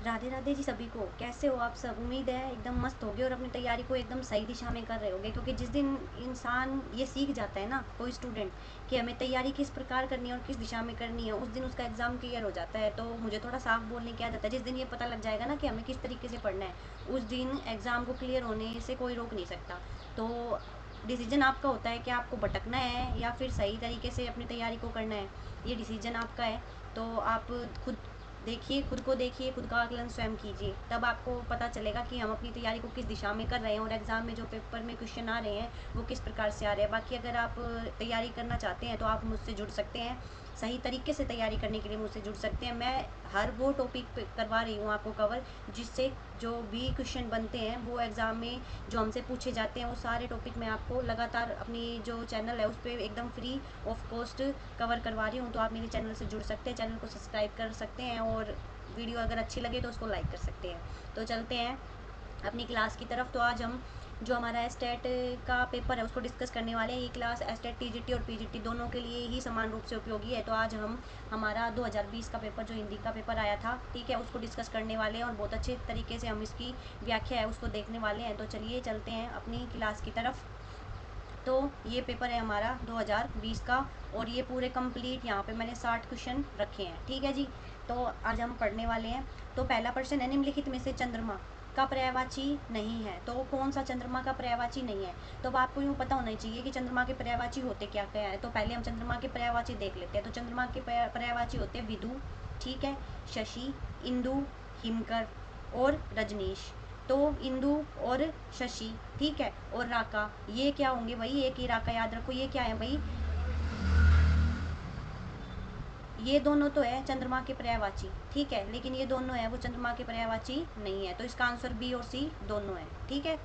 राधे राधे जी सभी को। कैसे हो आप सब? उम्मीद है एकदम मस्त होगे और अपनी तैयारी को एकदम सही दिशा में कर रहे होगे, क्योंकि जिस दिन इंसान ये सीख जाता है ना, कोई स्टूडेंट, कि हमें तैयारी किस प्रकार करनी है और किस दिशा में करनी है, उस दिन उसका एग्जाम क्लियर हो जाता है। तो मुझे थोड़ा साफ बोलने की आदत है। जिस दिन ये पता लग जाएगा ना कि हमें किस तरीके से पढ़ना है, उस दिन एग्जाम को क्लियर होने से कोई रोक नहीं सकता। तो डिसीजन आपका होता है कि आपको भटकना है या फिर सही तरीके से अपनी तैयारी को करना है। ये डिसीजन आपका है। तो आप खुद देखिए, खुद को देखिए, खुद का आकलन स्वयं कीजिए, तब आपको पता चलेगा कि हम अपनी तैयारी को किस दिशा में कर रहे हैं और एग्ज़ाम में जो पेपर में क्वेश्चन आ रहे हैं वो किस प्रकार से आ रहे हैं। बाकी अगर आप तैयारी करना चाहते हैं तो आप मुझसे जुड़ सकते हैं। सही तरीके से तैयारी करने के लिए मुझसे जुड़ सकते हैं। मैं हर वो टॉपिक पे करवा रही हूँ आपको कवर, जिससे जो भी क्वेश्चन बनते हैं वो एग्ज़ाम में जो हमसे पूछे जाते हैं वो सारे टॉपिक मैं आपको लगातार अपनी जो चैनल है उस पर एकदम फ्री ऑफ कॉस्ट कवर करवा रही हूँ। तो आप मेरे चैनल से जुड़ सकते हैं, चैनल को सब्सक्राइब कर सकते हैं और वीडियो अगर अच्छी लगे तो उसको लाइक कर सकते हैं। तो चलते हैं अपनी क्लास की तरफ। तो आज हम जो हमारा एस्टेट का पेपर है उसको डिस्कस करने वाले हैं। ये क्लास एस्टेट टीजीटी और पीजीटी दोनों के लिए ही समान रूप से उपयोगी है। तो आज हम हमारा 2020 का पेपर, जो हिंदी का पेपर आया था, ठीक है, उसको डिस्कस करने वाले हैं और बहुत अच्छे तरीके से हम इसकी व्याख्या है उसको देखने वाले हैं। तो चलिए चलते हैं अपनी क्लास की तरफ। तो ये पेपर है हमारा 2020 का और ये पूरे कंप्लीट यहाँ पे मैंने 60 क्वेश्चन रखे हैं, ठीक है जी। तो आज हम पढ़ने वाले हैं। तो पहला प्रश्न है, निम्नलिखित में से चंद्रमा का पर्यायवाची नहीं है। तो कौन सा चंद्रमा का पर्यायवाची नहीं है? तो अब आपको यूँ पता होना चाहिए कि चंद्रमा के पर्यायवाची होते क्या क्या है। तो पहले हम चंद्रमा के पर्यायवाची देख लेते हैं। तो चंद्रमा के पर्यायवाची होते हैं विदु, ठीक है, शशि, इंदु, हिमकर और रजनीश। तो इंदु और शशि, ठीक है, और राका, ये क्या होंगे भाई? एक ही राका, याद रखो ये क्या है भाई? ये दोनों तो है चंद्रमा के पर्यायवाची, ठीक है, लेकिन ये दोनों है वो चंद्रमा के पर्यायवाची नहीं है। तो इसका आंसर बी और सी दोनों है, ठीक है।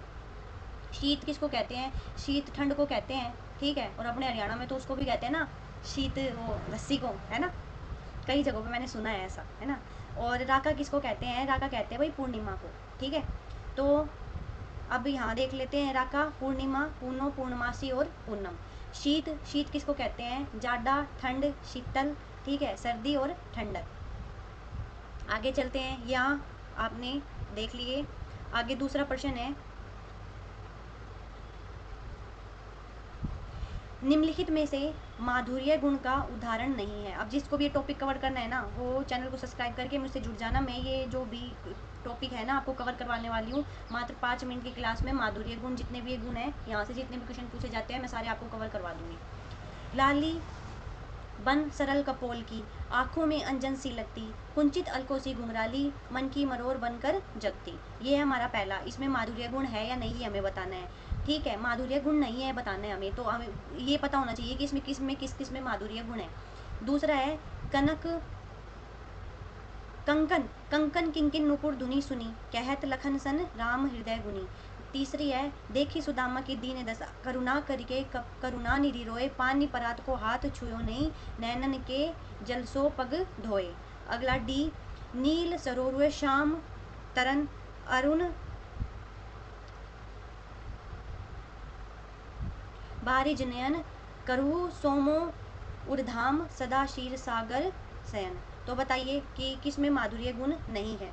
शीत किसको कहते हैं? शीत ठंड को कहते हैं, ठीक है, और अपने हरियाणा में तो उसको भी कहते हैं ना, शीत, वो लस्सी को, है ना। कई जगहों पे मैंने सुना है ऐसा, है ना। और राका किसको कहते हैं? राका कहते हैं भाई पूर्णिमा को, ठीक है। तो अब यहाँ देख लेते हैं, राका, पूर्णिमा, पूर्णो, पूर्णमासी और पूनम। शीत, शीत किसको कहते हैं? जाड़ा, ठंड, शीतल, ठीक है, सर्दी और ठंडक। आगे चलते हैं, यहाँ आपने देख लिए। आगे दूसरा प्रश्न है, निम्नलिखित में से माधुर्य गुण का उदाहरण नहीं है। अब जिसको भी ये टॉपिक कवर करना है ना, वो चैनल को सब्सक्राइब करके मुझसे जुड़ जाना। मैं ये जो भी टॉपिक है ना आपको कवर करवाने वाली हूँ मात्र 5 मिनट की क्लास में। माधुर्य गुण, जितने भी ये गुण हैं, यहाँ से जितने भी क्वेश्चन पूछे जाते हैं, मैं सारे आपको कवर करवा दूंगी। लाली बन सरल कपोल की, आंखों में अंजन सी लगती, कुंचित अलकों सी घुंघराली, मन की मरोर बनकर जगती। ये है हमारा पहला। इसमें माधुर्य गुण है या नहीं हमें बताना है, ठीक है। माधुर्य गुण नहीं है बताना है हमें, तो हमें ये पता होना चाहिए कि इसमें किस में माधुर्य गुण है। दूसरा है, कनक कंकन कंकन किंकिन नुपुर धुनी सुनी, कहत लखन सन राम हृदय गुनी। तीसरी है, देखी सुदामा की दीन दशा, करुणा करके करुणा निधि रोए, पानी परात को हाथ छुयो नहीं, नैनन के जलसो पग धोए। अगला डी, नील सरोरुए श्याम तरन अरुण बारिज नयन, करहु सोमो उर्धाम सदा क्षीर सागर शयन। तो बताइए कि किस में माधुर्य गुण नहीं है?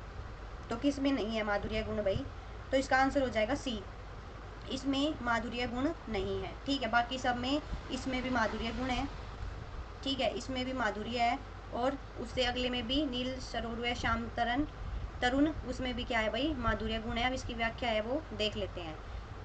तो किस में नहीं है माधुर्य गुण भाई? तो इसका आंसर हो जाएगा सी, इसमें माधुर्य गुण नहीं है, ठीक है। बाकी सब में इसमें भी माधुर्य गुण है, ठीक है, इसमें भी माधुर्य है। और उससे अगले में भी, नील सरोवर श्याम तरन तरुण, उसमें भी क्या है भाई? माधुर्य गुण है। अब इसकी व्याख्या है वो देख लेते हैं।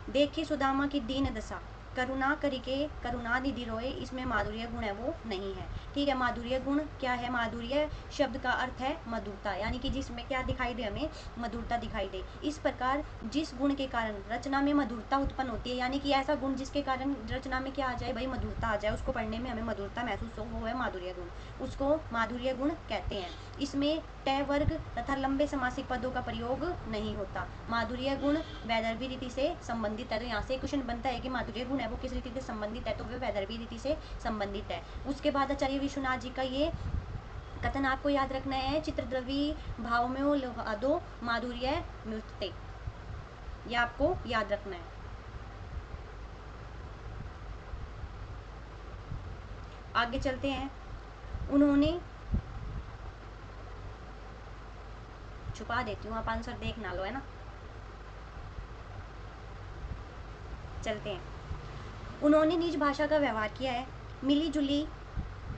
देखी सुदामा की दीन दशा, करुणा करके करुणा निधि रोए, इसमें माधुर्य गुण है वो नहीं है, ठीक है। माधुर्य गुण क्या है? माधुर्य शब्द का अर्थ है मधुरता, यानी कि जिसमें क्या दिखाई दे हमें? मधुरता दिखाई दे। इस प्रकार जिस गुण के कारण रचना में मधुरता उत्पन्न होती है, यानी कि ऐसा गुण जिसके कारण रचना में क्या आ जाए भाई? मधुरता आ जाए, उसको पढ़ने में हमें मधुरता महसूस हो, वो है माधुर्य गुण, उसको माधुर्य गुण कहते हैं। इसमें टय वर्ग तथा लंबे समासिक पदों का प्रयोग नहीं होता। माधुर्य गुण वैदर्भी रीति से संबंधित है। तो यहाँ से क्वेश्चन बनता है कि माधुर्य गुण है वो किस रीति से संबंधित है, तो वे वैदर्भी रीति से संबंधित है। उसके बाद आचार्य विश्वनाथ जी का ये कथन आपको याद रखना है, चित्रद्रवी भाव में लुभा दो माधुर्य मृत्युते, ये आपको याद रखना है। आगे चलते हैं। उन्होंने छुपा देती हूँ, आप आंसर देख ना लो, है ना। चलते हैं। उन्होंने निज भाषा का व्यवहार किया है, मिली जुली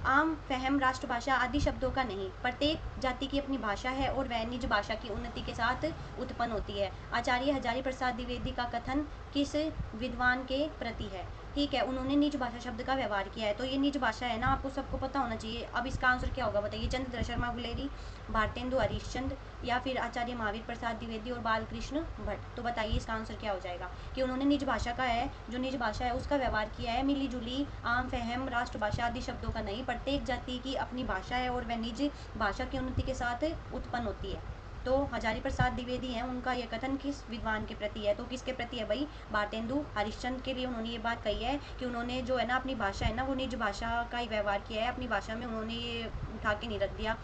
आम फहम राष्ट्रभाषा आदि शब्दों का नहीं। प्रत्येक जाति की अपनी भाषा है और वह निज भाषा की उन्नति के साथ उत्पन्न होती है। आचार्य हजारी प्रसाद द्विवेदी का कथन किस विद्वान के प्रति है? ठीक है, उन्होंने निज भाषा शब्द का व्यवहार किया है, तो ये निज भाषा है ना, आपको सबको पता होना चाहिए। अब इसका आंसर क्या होगा बताइए? चंद्र शर्मा गुलेरी, भारतेंदु हरिश्चंद्र, या फिर आचार्य महावीर प्रसाद द्विवेदी और बालकृष्ण भट्ट। तो बताइए इसका आंसर क्या हो जाएगा? कि उन्होंने निज भाषा का है, जो निज भाषा है उसका व्यवहार किया है, मिली जुली आम फहम राष्ट्रभाषा आदि शब्दों का नहीं। प्रत्येक जाति की अपनी भाषा है और वह निज भाषा की उन्नति के साथ उत्पन्न होती है। तो हजारी प्रसाद द्विवेदी हैं, उनका यह कथन किस विद्वान के प्रति है? तो किसके प्रति है भाई? भारतेंदु हरिश्चंद्र के लिए उन्होंने ये बात कही है कि उन्होंने जो है ना अपनी भाषा है ना, वो निज भाषा का ही व्यवहार किया है, अपनी भाषा में उन्होंने ये उठा के नहीं रख दिया।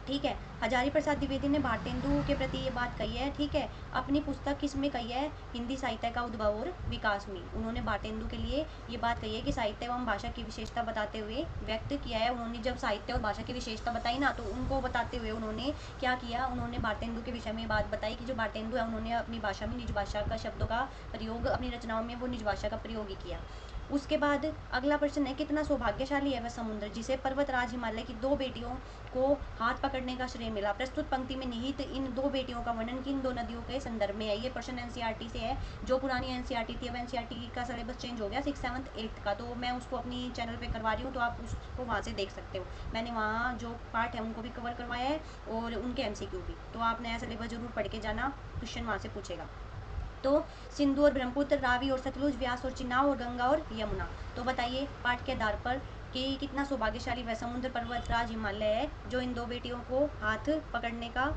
ठीक है, हजारी प्रसाद द्विवेदी ने भारतेंदु के प्रति ये बात कही है। ठीक है, अपनी पुस्तक किस में कही है? हिंदी साहित्य का उद्भव और विकास में उन्होंने भारतेंदु के लिए ये बात कही है कि साहित्य एवं भाषा की विशेषता बताते हुए व्यक्त किया है। उन्होंने जब साहित्य और भाषा की विशेषता बताई ना, तो उनको बताते हुए उन्होंने क्या किया? उन्होंने भारतेंदु के विषय में बात बताई कि जो भारतेंदु है उन्होंने अपनी भाषा में निज भाषा का शब्दों का प्रयोग, अपनी रचनाओं में वो निज भाषा का प्रयोग ही किया। उसके बाद अगला प्रश्न है, कितना सौभाग्यशाली है वह समुद्र जिसे पर्वतराज हिमालय की दो बेटियों को हाथ पकड़ने का श्रेय मिला। प्रस्तुत पंक्ति में निहित इन दो बेटियों का वर्णन किन दो नदियों के संदर्भ में है? ये प्रश्न एनसीईआरटी से है। जो पुरानी एनसीईआरटी थी, अब एनसीईआरटी का सिलेबस चेंज हो गया 6th 7th 8th का, तो मैं उसको अपनी चैनल पे करवा रही हूँ, तो आप उसको वहाँ से देख सकते हो। मैंने वहाँ जो पार्ट है उनको भी कवर करवाया है और उनके एमसीक्यू भी, तो आप नया सिलेबस जरूर पढ़ के जाना, क्वेश्चन वहाँ से पूछेगा। तो सिंधु और ब्रह्मपुत्र, रावी और सतलुज, व्यास और चिनाब और गंगा और यमुना। तो बताइए पाठ के आधार पर कि कितना सौभाग्यशाली वह समुद्र पर्वतराज हिमालय है जो इन दो बेटियों को हाथ पकड़ने का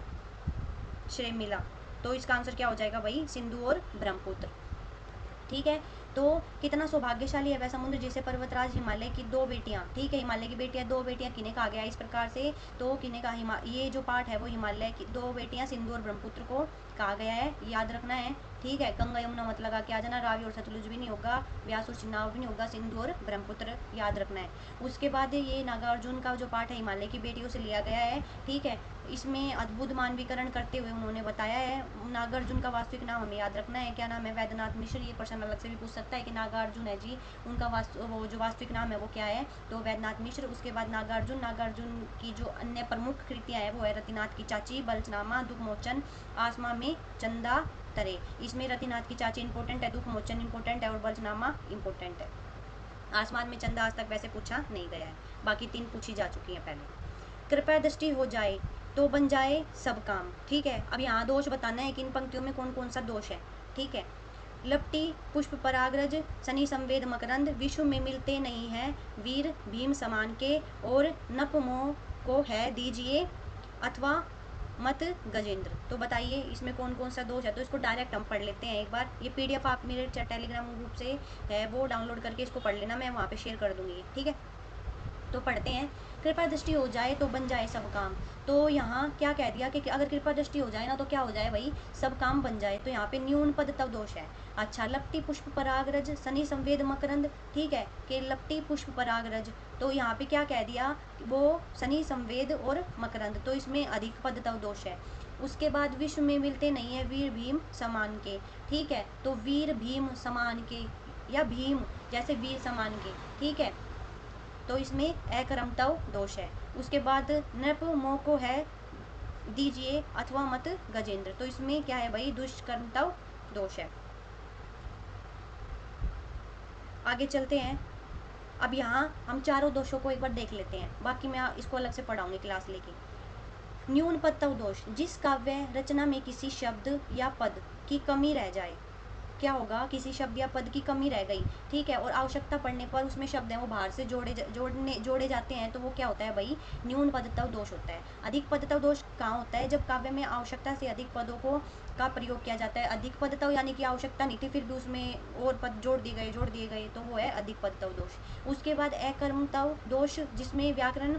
श्रेय मिला। तो इसका आंसर क्या हो जाएगा भाई? सिंधु और ब्रह्मपुत्र। ठीक है, तो कितना सौभाग्यशाली है वह समुद्र जिसे पर्वतराज हिमालय की दो बेटियां, ठीक है, हिमालय की बेटियां दो बेटियां किन्हें कहा गया इस प्रकार से? तो किन्हें कहा? ये जो पार्ट है वो हिमालय की दो बेटियां सिंधु और ब्रह्मपुत्र को कहा गया है, याद रखना है। ठीक है, गंगा यमुना मत लगा के आ जाना, रावी और सतलुज भी नहीं होगा, व्यास और चिनाब भी नहीं होगा, सिंधु और ब्रह्मपुत्र याद रखना है। उसके बाद ये नागार्जुन का जो पार्ट है हिमालय की बेटियों से लिया गया है। ठीक है, इसमें अद्भुत मानवीकरण करते हुए उन्होंने बताया है। नागार्जुन का वास्तविक नाम हमें याद रखना है, क्या नाम है? वैद्यनाथ मिश्र। ये प्रश्न अलग से भी पूछ सकता है कि नागार्जुन है जी, उनका वो जो वास्तविक नाम है वो क्या है? तो वैद्यनाथ मिश्र। उसके बाद नागार्जुन की जो अन्य प्रमुख कृतियां है वो है रतिनाथ की चाची, बल्चनामा, दुखमोचन, आसमा में चंदा तरे। इसमें रतिनाथ की चाची इंपॉर्टेंट है, दुखमोचन इंपॉर्टेंट है और बल्चनामा इंपॉर्टेंट है। आसमान में चंदा आज तक वैसे पूछा नहीं गया है, बाकी 3 पूछी जा चुकी हैं पहले। कृपया दृष्टि हो जाए तो बन जाए सब काम। ठीक है, अब यहाँ दोष बताना है कि इन पंक्तियों में कौन कौन सा दोष है। ठीक है, लपटी पुष्प परागरज, सनी संवेद मकरंद, विश्व में मिलते नहीं है वीर भीम समान के, और नपमो को है दीजिए अथवा मत गजेंद्र। तो बताइए इसमें कौन कौन सा दोष है? तो इसको डायरेक्ट हम पढ़ लेते हैं एक बार। ये पीडीएफ आप मेरे टेलीग्राम ग्रुप से है वो डाउनलोड करके इसको पढ़ लेना, मैं वहाँ पे शेयर कर दूंगी। ठीक है, तो पढ़ते हैं। कृपा दृष्टि हो जाए तो बन जाए सब काम। तो यहाँ क्या कह दिया कि अगर कृपा दृष्टि हो जाए ना तो क्या हो जाए भाई? सब काम बन जाए। तो यहाँ पे न्यून पद तब दोष है। अच्छा, लपटी पुष्प परागरज, सनी संवेद मकरंद। ठीक है, कि लपटी पुष्प परागरज, तो यहाँ पे क्या कह दिया? वो सनी संवेद और मकरंद, तो इसमें अधिक पद तब दोष है। उसके बाद विश्व में मिलते नहीं है वीर भीम समान के। ठीक है, तो वीर भीम समान के या भीम जैसे वीर समान के। ठीक है, तो इसमें अकर्मतव दोष है। उसके बाद नृप मोह को है दीजिए अथवा मत गजेंद्र, तो इसमें क्या है भाई? दुष्कर्मतव दोष है। आगे चलते हैं। अब यहाँ हम चारों दोषों को एक बार देख लेते हैं, बाकी मैं इसको अलग से पढ़ाऊंगी क्लास लेके। न्यून पदत्व दोष, जिस काव्य रचना में किसी शब्द या पद की कमी रह जाए। क्या होगा? किसी शब्द या पद की कमी रह गई, ठीक है, और आवश्यकता पड़ने पर उसमें शब्द हैं वो बाहर से जोड़े जाते हैं, तो वो क्या होता है भाई? न्यून पदत्व दोष होता है। अधिक पदत्व दोष कहाँ होता है? जब काव्य में आवश्यकता से अधिक पदों को का प्रयोग किया जाता है। अधिक पदत्व यानी कि आवश्यकता नहीं थी फिर भी उसमें और पद जोड़ दिए गए, तो वो है अधिक पदत्व दोष। उसके बाद अकर्मतव दोष, जिसमें व्याकरण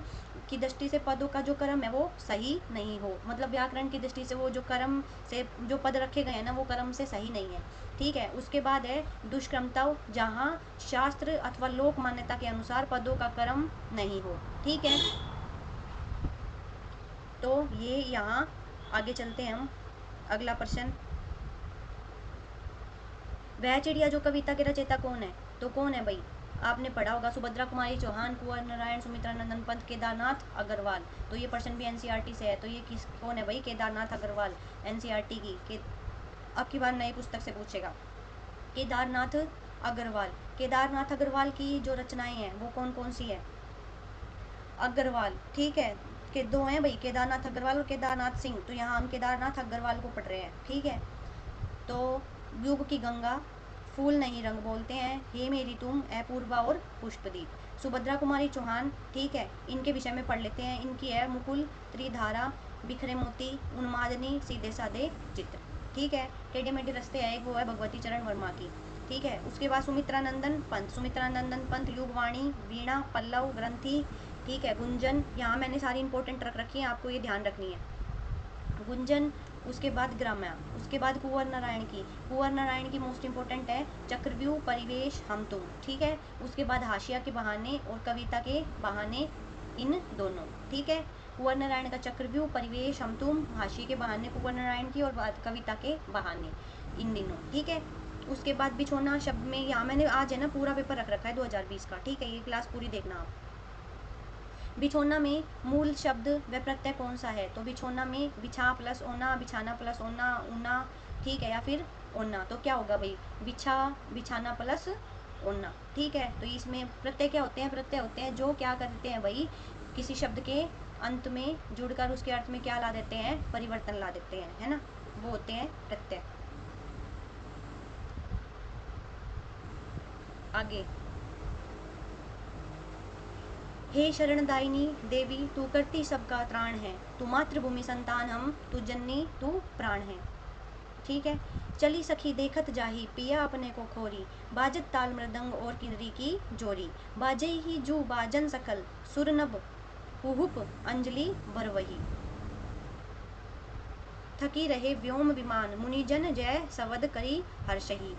की दृष्टि से पदों का जो क्रम है वो सही नहीं हो, मतलब व्याकरण की दृष्टि से वो जो क्रम से जो पद रखे गए हैं ना वो क्रम से सही नहीं है। ठीक है, उसके बाद है दुष्क्रमतव, जहाँ शास्त्र अथवा लोक मान्यता के अनुसार पदों का क्रम नहीं हो। ठीक है, तो ये यहाँ आगे चलते हैं हम। अगला प्रश्न, वह चिड़िया जो कविता के रचयिता कौन है? तो कौन है भाई? आपने पढ़ा होगा, सुभद्रा कुमारी चौहान, कुंवर नारायण, सुमित्रा नंदन पंत, केदारनाथ अग्रवाल। तो ये प्रश्न भी एनसीईआरटी से है। तो ये किस कौन है भाई? केदारनाथ अग्रवाल, एनसीईआरटी की के अब की बार नई पुस्तक से पूछेगा। केदारनाथ अग्रवाल। केदारनाथ अग्रवाल की जो रचनाएं हैं वो कौन कौन सी है? अग्रवाल, ठीक है, के दो हैं भाई, केदारनाथ अग्रवाल और केदारनाथ सिंह। तो यहाँ हम केदारनाथ अग्रवाल को पढ़ रहे हैं, ठीक है। तो युग की गंगा, फूल नहीं रंग बोलते हैं, हे मेरी तुम, अपूर्वा और पुष्पदीप। सुभद्रा कुमारी चौहान, ठीक है, इनके विषय में पढ़ लेते हैं। इनकी है मुकुल, त्रिधारा, बिखरे मोती, उन्मादनी, सीधे साधे चित्र, ठीक है। टेढ़े मेढ़े रस्ते है एक, वो है भगवती चरण वर्मा की, ठीक है। उसके बाद सुमित्रा नंदन पंत। सुमित्रा नंदन पंत युगवाणी, वीणा, पल्लव, ग्रंथि, ठीक है, गुंजन। यहाँ मैंने सारी इंपॉर्टेंट रख रखी है, आपको ये ध्यान रखनी है। गुंजन, उसके बाद ग्राम्या, उसके बाद कुंवर नारायण की। कुंवर नारायण की मोस्ट इंपॉर्टेंट है चक्रव्यूह, परिवेश, हम तुम, ठीक है। उसके बाद हाशिया के बहाने और कविता के बहाने, इन दोनों, ठीक है। कुंवर नारायण का चक्रव्यूह, परिवेश, हम तुम, हाशिए के बहाने कुंवर नारायण की, और बाद कविता के बहाने, इन दिनों, ठीक है। उसके बाद बिछोना शब्द में, यहाँ मैंने आज है ना पूरा पेपर रख रखा है 2020 का, ठीक है, ये क्लास पूरी देखना आप। बिछोना में मूल शब्द व प्रत्यय कौन सा है? तो बिछोना में बिछा प्लस ओना, बिछाना प्लस ओना, ऊना, ठीक है, या फिर ओना। तो क्या होगा भाई? बिछा, बिछाना प्लस ओना, ठीक है। तो इसमें प्रत्यय क्या होते हैं? प्रत्यय होते हैं जो क्या करते हैं भाई, किसी शब्द के अंत में जुड़कर उसके अर्थ में क्या ला देते हैं? परिवर्तन ला देते हैं, है ना, वो होते हैं प्रत्यय। आगे, हे शरणदायिनी देवी, तू करती सबका त्राण है, तू मातृभूमि संतान हम, तू जननी तू प्राण है, ठीक है। चली सखी देखत जाही, पिया अपने को खोरी, बाजत ताल मृदंग और किन्नरी की जोरी, बाजे ही जू बाजन सकल, सुरनभ हुहुप अंजलि भरवही, थकी रहे व्योम विमान, मुनिजन जय सवद करी हर्षही,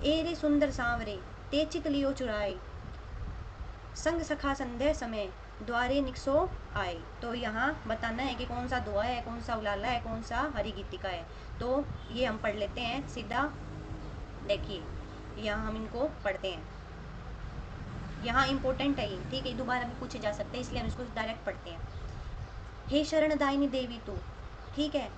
ए रे सुंदर सांवरे, ते चित लियो चुराए, संग सखा संध्या समय, द्वारे निकसो आए। तो यहाँ बताना है कि कौन सा दुआ है, कौन सा उलाला है, कौन सा हरि गीतिका है। तो ये हम पढ़ लेते हैं सीधा, देखिए यहाँ हम इनको पढ़ते हैं। यहाँ इंपॉर्टेंट है ये, ठीक है, दोबारा भी पूछे जा सकते हैं, इसलिए हम इसको डायरेक्ट पढ़ते हैं। हे शरणदायिनी देवी तू, ठीक है,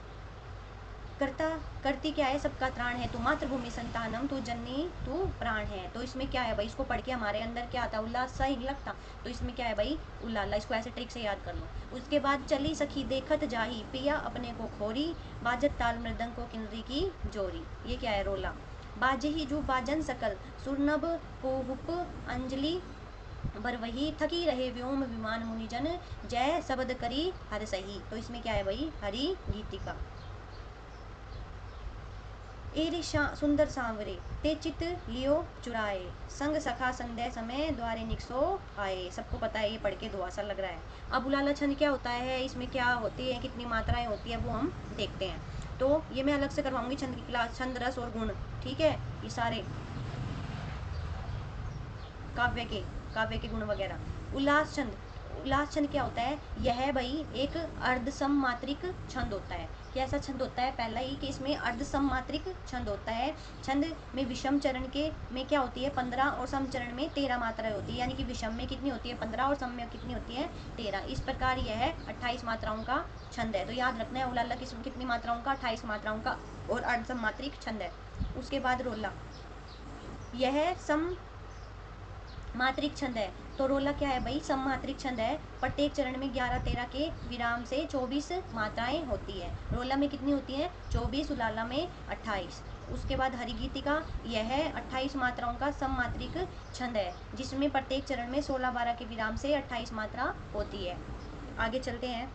करता करती क्या है? सबका त्राण है, तू मातृभूमि संतानम, तू जननी तू प्राण है। तो इसमें क्या है भाई? इसको पढ़ के हमारे अंदर क्या आता? उल्लास सा ही लगता। तो इसमें क्या है भाई? उल्लाला। इसको ऐसे ट्रिक से याद कर लो। उसके बाद चली सखी देखत जाही, पिया अपने को खोरी, बाजत ताल मृदंग को किन्नरी की जोरी। ये क्या है? रोला। बाजे ही जू बाजन सकल, सुरनभ हुप अंजलि बरवही, थकी रहे व्योम विमान, मुनिजन जय शब्द करी हर सही। तो इसमें क्या है भाई? हरि गीतिका। ए सुंदर सांवरे, ते चित लियो चुराए, संग सखा संध्या समय, द्वारे निकसो आए। सबको पता है, ये पढ़ के दुआ सा लग रहा है। अब उलाला छंद क्या होता है, इसमें क्या होती है, कितनी मात्राएं होती है, वो हम देखते हैं। तो ये मैं अलग से करवाऊंगी छंद की क्लास, छंद रस और गुण, ठीक है, ये सारे काव्य के काव्य के गुण वगैरह। उल्लास छंद, उल्लास छंद क्या होता है? यह भाई एक अर्धसममात्रिक छंद होता है। कैसा छंद होता है? पहला ही कि इसमें अर्धसममात्रिक छंद होता है। छंद में विषम चरण के में क्या होती है? 15 और सम चरण में 13 मात्राएं होती है। यानी कि विषम में कितनी होती है? 15 और सम में कितनी होती है? 13। इस प्रकार यह 28 मात्राओं का छंद है। तो याद रखना है, उलाला कितनी मात्राओं का? 28 मात्राओं का, और अर्धसममात्रिक छंद है। उसके बाद रोला, यह सम मात्रिक छंद है। तो रोला क्या है भाई? सममात्रिक छंद है। प्रत्येक चरण में 11-13 के विराम से 24 मात्राएं होती है। रोला में कितनी होती है? 24, उलाला में 28। उसके बाद हरिगीतिका, यह 28 मात्राओं का सममात्रिक छंद है, जिसमें प्रत्येक चरण में 16-12 के विराम से 28 मात्रा होती है। आगे चलते हैं।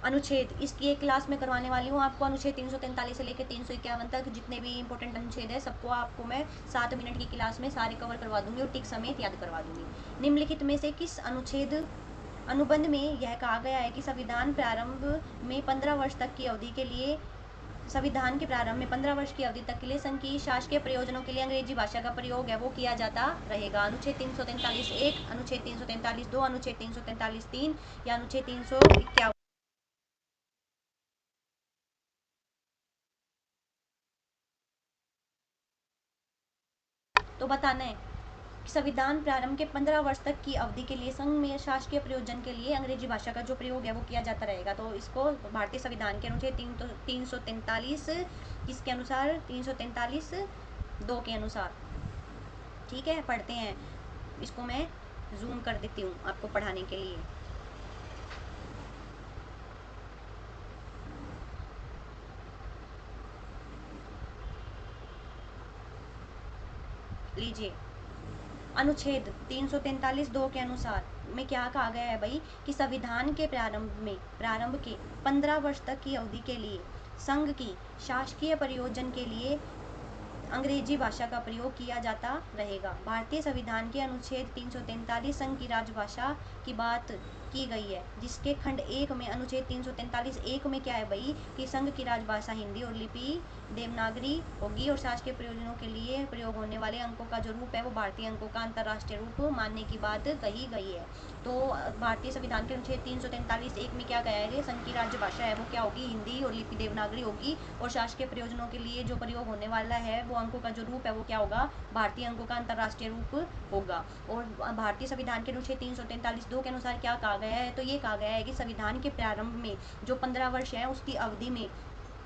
अनुच्छेद, इसकी एक क्लास में करवाने वाली हूँ आपको। अनुच्छेद 343 से लेकर 351 तक जितने भी इंपॉर्टेंट अनुच्छेद है, सबको आपको मैं 7 मिनट की क्लास में सारे कवर करवा दूंगी और टिक समेत याद करवा दूंगी। निम्नलिखित में से किस अनुच्छेद अनुबंध में यह कहा गया है कि संविधान प्रारंभ में 15 वर्ष तक की अवधि के लिए, संविधान के प्रारंभ में 15 वर्ष की अवधि तक के लिए संघ की शासकीय प्रयोजनों के लिए अंग्रेजी भाषा का प्रयोग है वो किया जाता रहेगा? अनुच्छेद 343(1), अनुच्छेद 343(2), अनुच्छेद 343(3) या अनुच्छेद 351। तो बताना है संविधान प्रारंभ के 15 वर्ष तक की अवधि के लिए संघ में शासकीय प्रयोजन के लिए अंग्रेजी भाषा का जो प्रयोग है वो किया जाता रहेगा। तो इसको भारतीय संविधान के अनुच्छेद 343 किसके अनुसार, 343 2 के अनुसार। ठीक है, पढ़ते हैं। इसको मैं जूम कर देती हूँ आपको पढ़ाने के लिए। लीजिए, अनुच्छेद 343 2 के अनुसार में क्या कहा गया है भाई कि संविधान के प्रारंभ के 15 वर्ष तक की अवधि के लिए संघ की शासकीय प्रयोजन के लिए अंग्रेजी भाषा का प्रयोग किया जाता रहेगा। भारतीय संविधान के अनुच्छेद 343 संघ की राजभाषा की बात की गई है, जिसके खंड 1 में अनुच्छेद 343 1 में क्या है भाई कि संघ की राजभाषा हिंदी और लिपि देवनागरी होगी और शासकीय प्रयोजनों के लिए प्रयोग होने वाले अंकों का जो रूप है वो भारतीय अंकों का अंतर्राष्ट्रीय रूप मानने की बात कही गई है। तो भारतीय संविधान के अनुच्छेद 343 1 में क्या कहा है, संघ की राजभाषा है वो क्या होगी, हिंदी और लिपि देवनागरी होगी और शासकीय प्रयोजनों के लिए जो प्रयोग होने वाला है वो अंकों का जो रूप है वो क्या होगा, भारतीय अंकों का अंतर्राष्ट्रीय रूप होगा। और भारतीय संविधान के अनुच्छेद 343 2 के अनुसार क्या कहा गया है, तो ये कहा गया है कि संविधान के प्रारंभ में जो 15 वर्ष है उसकी अवधि में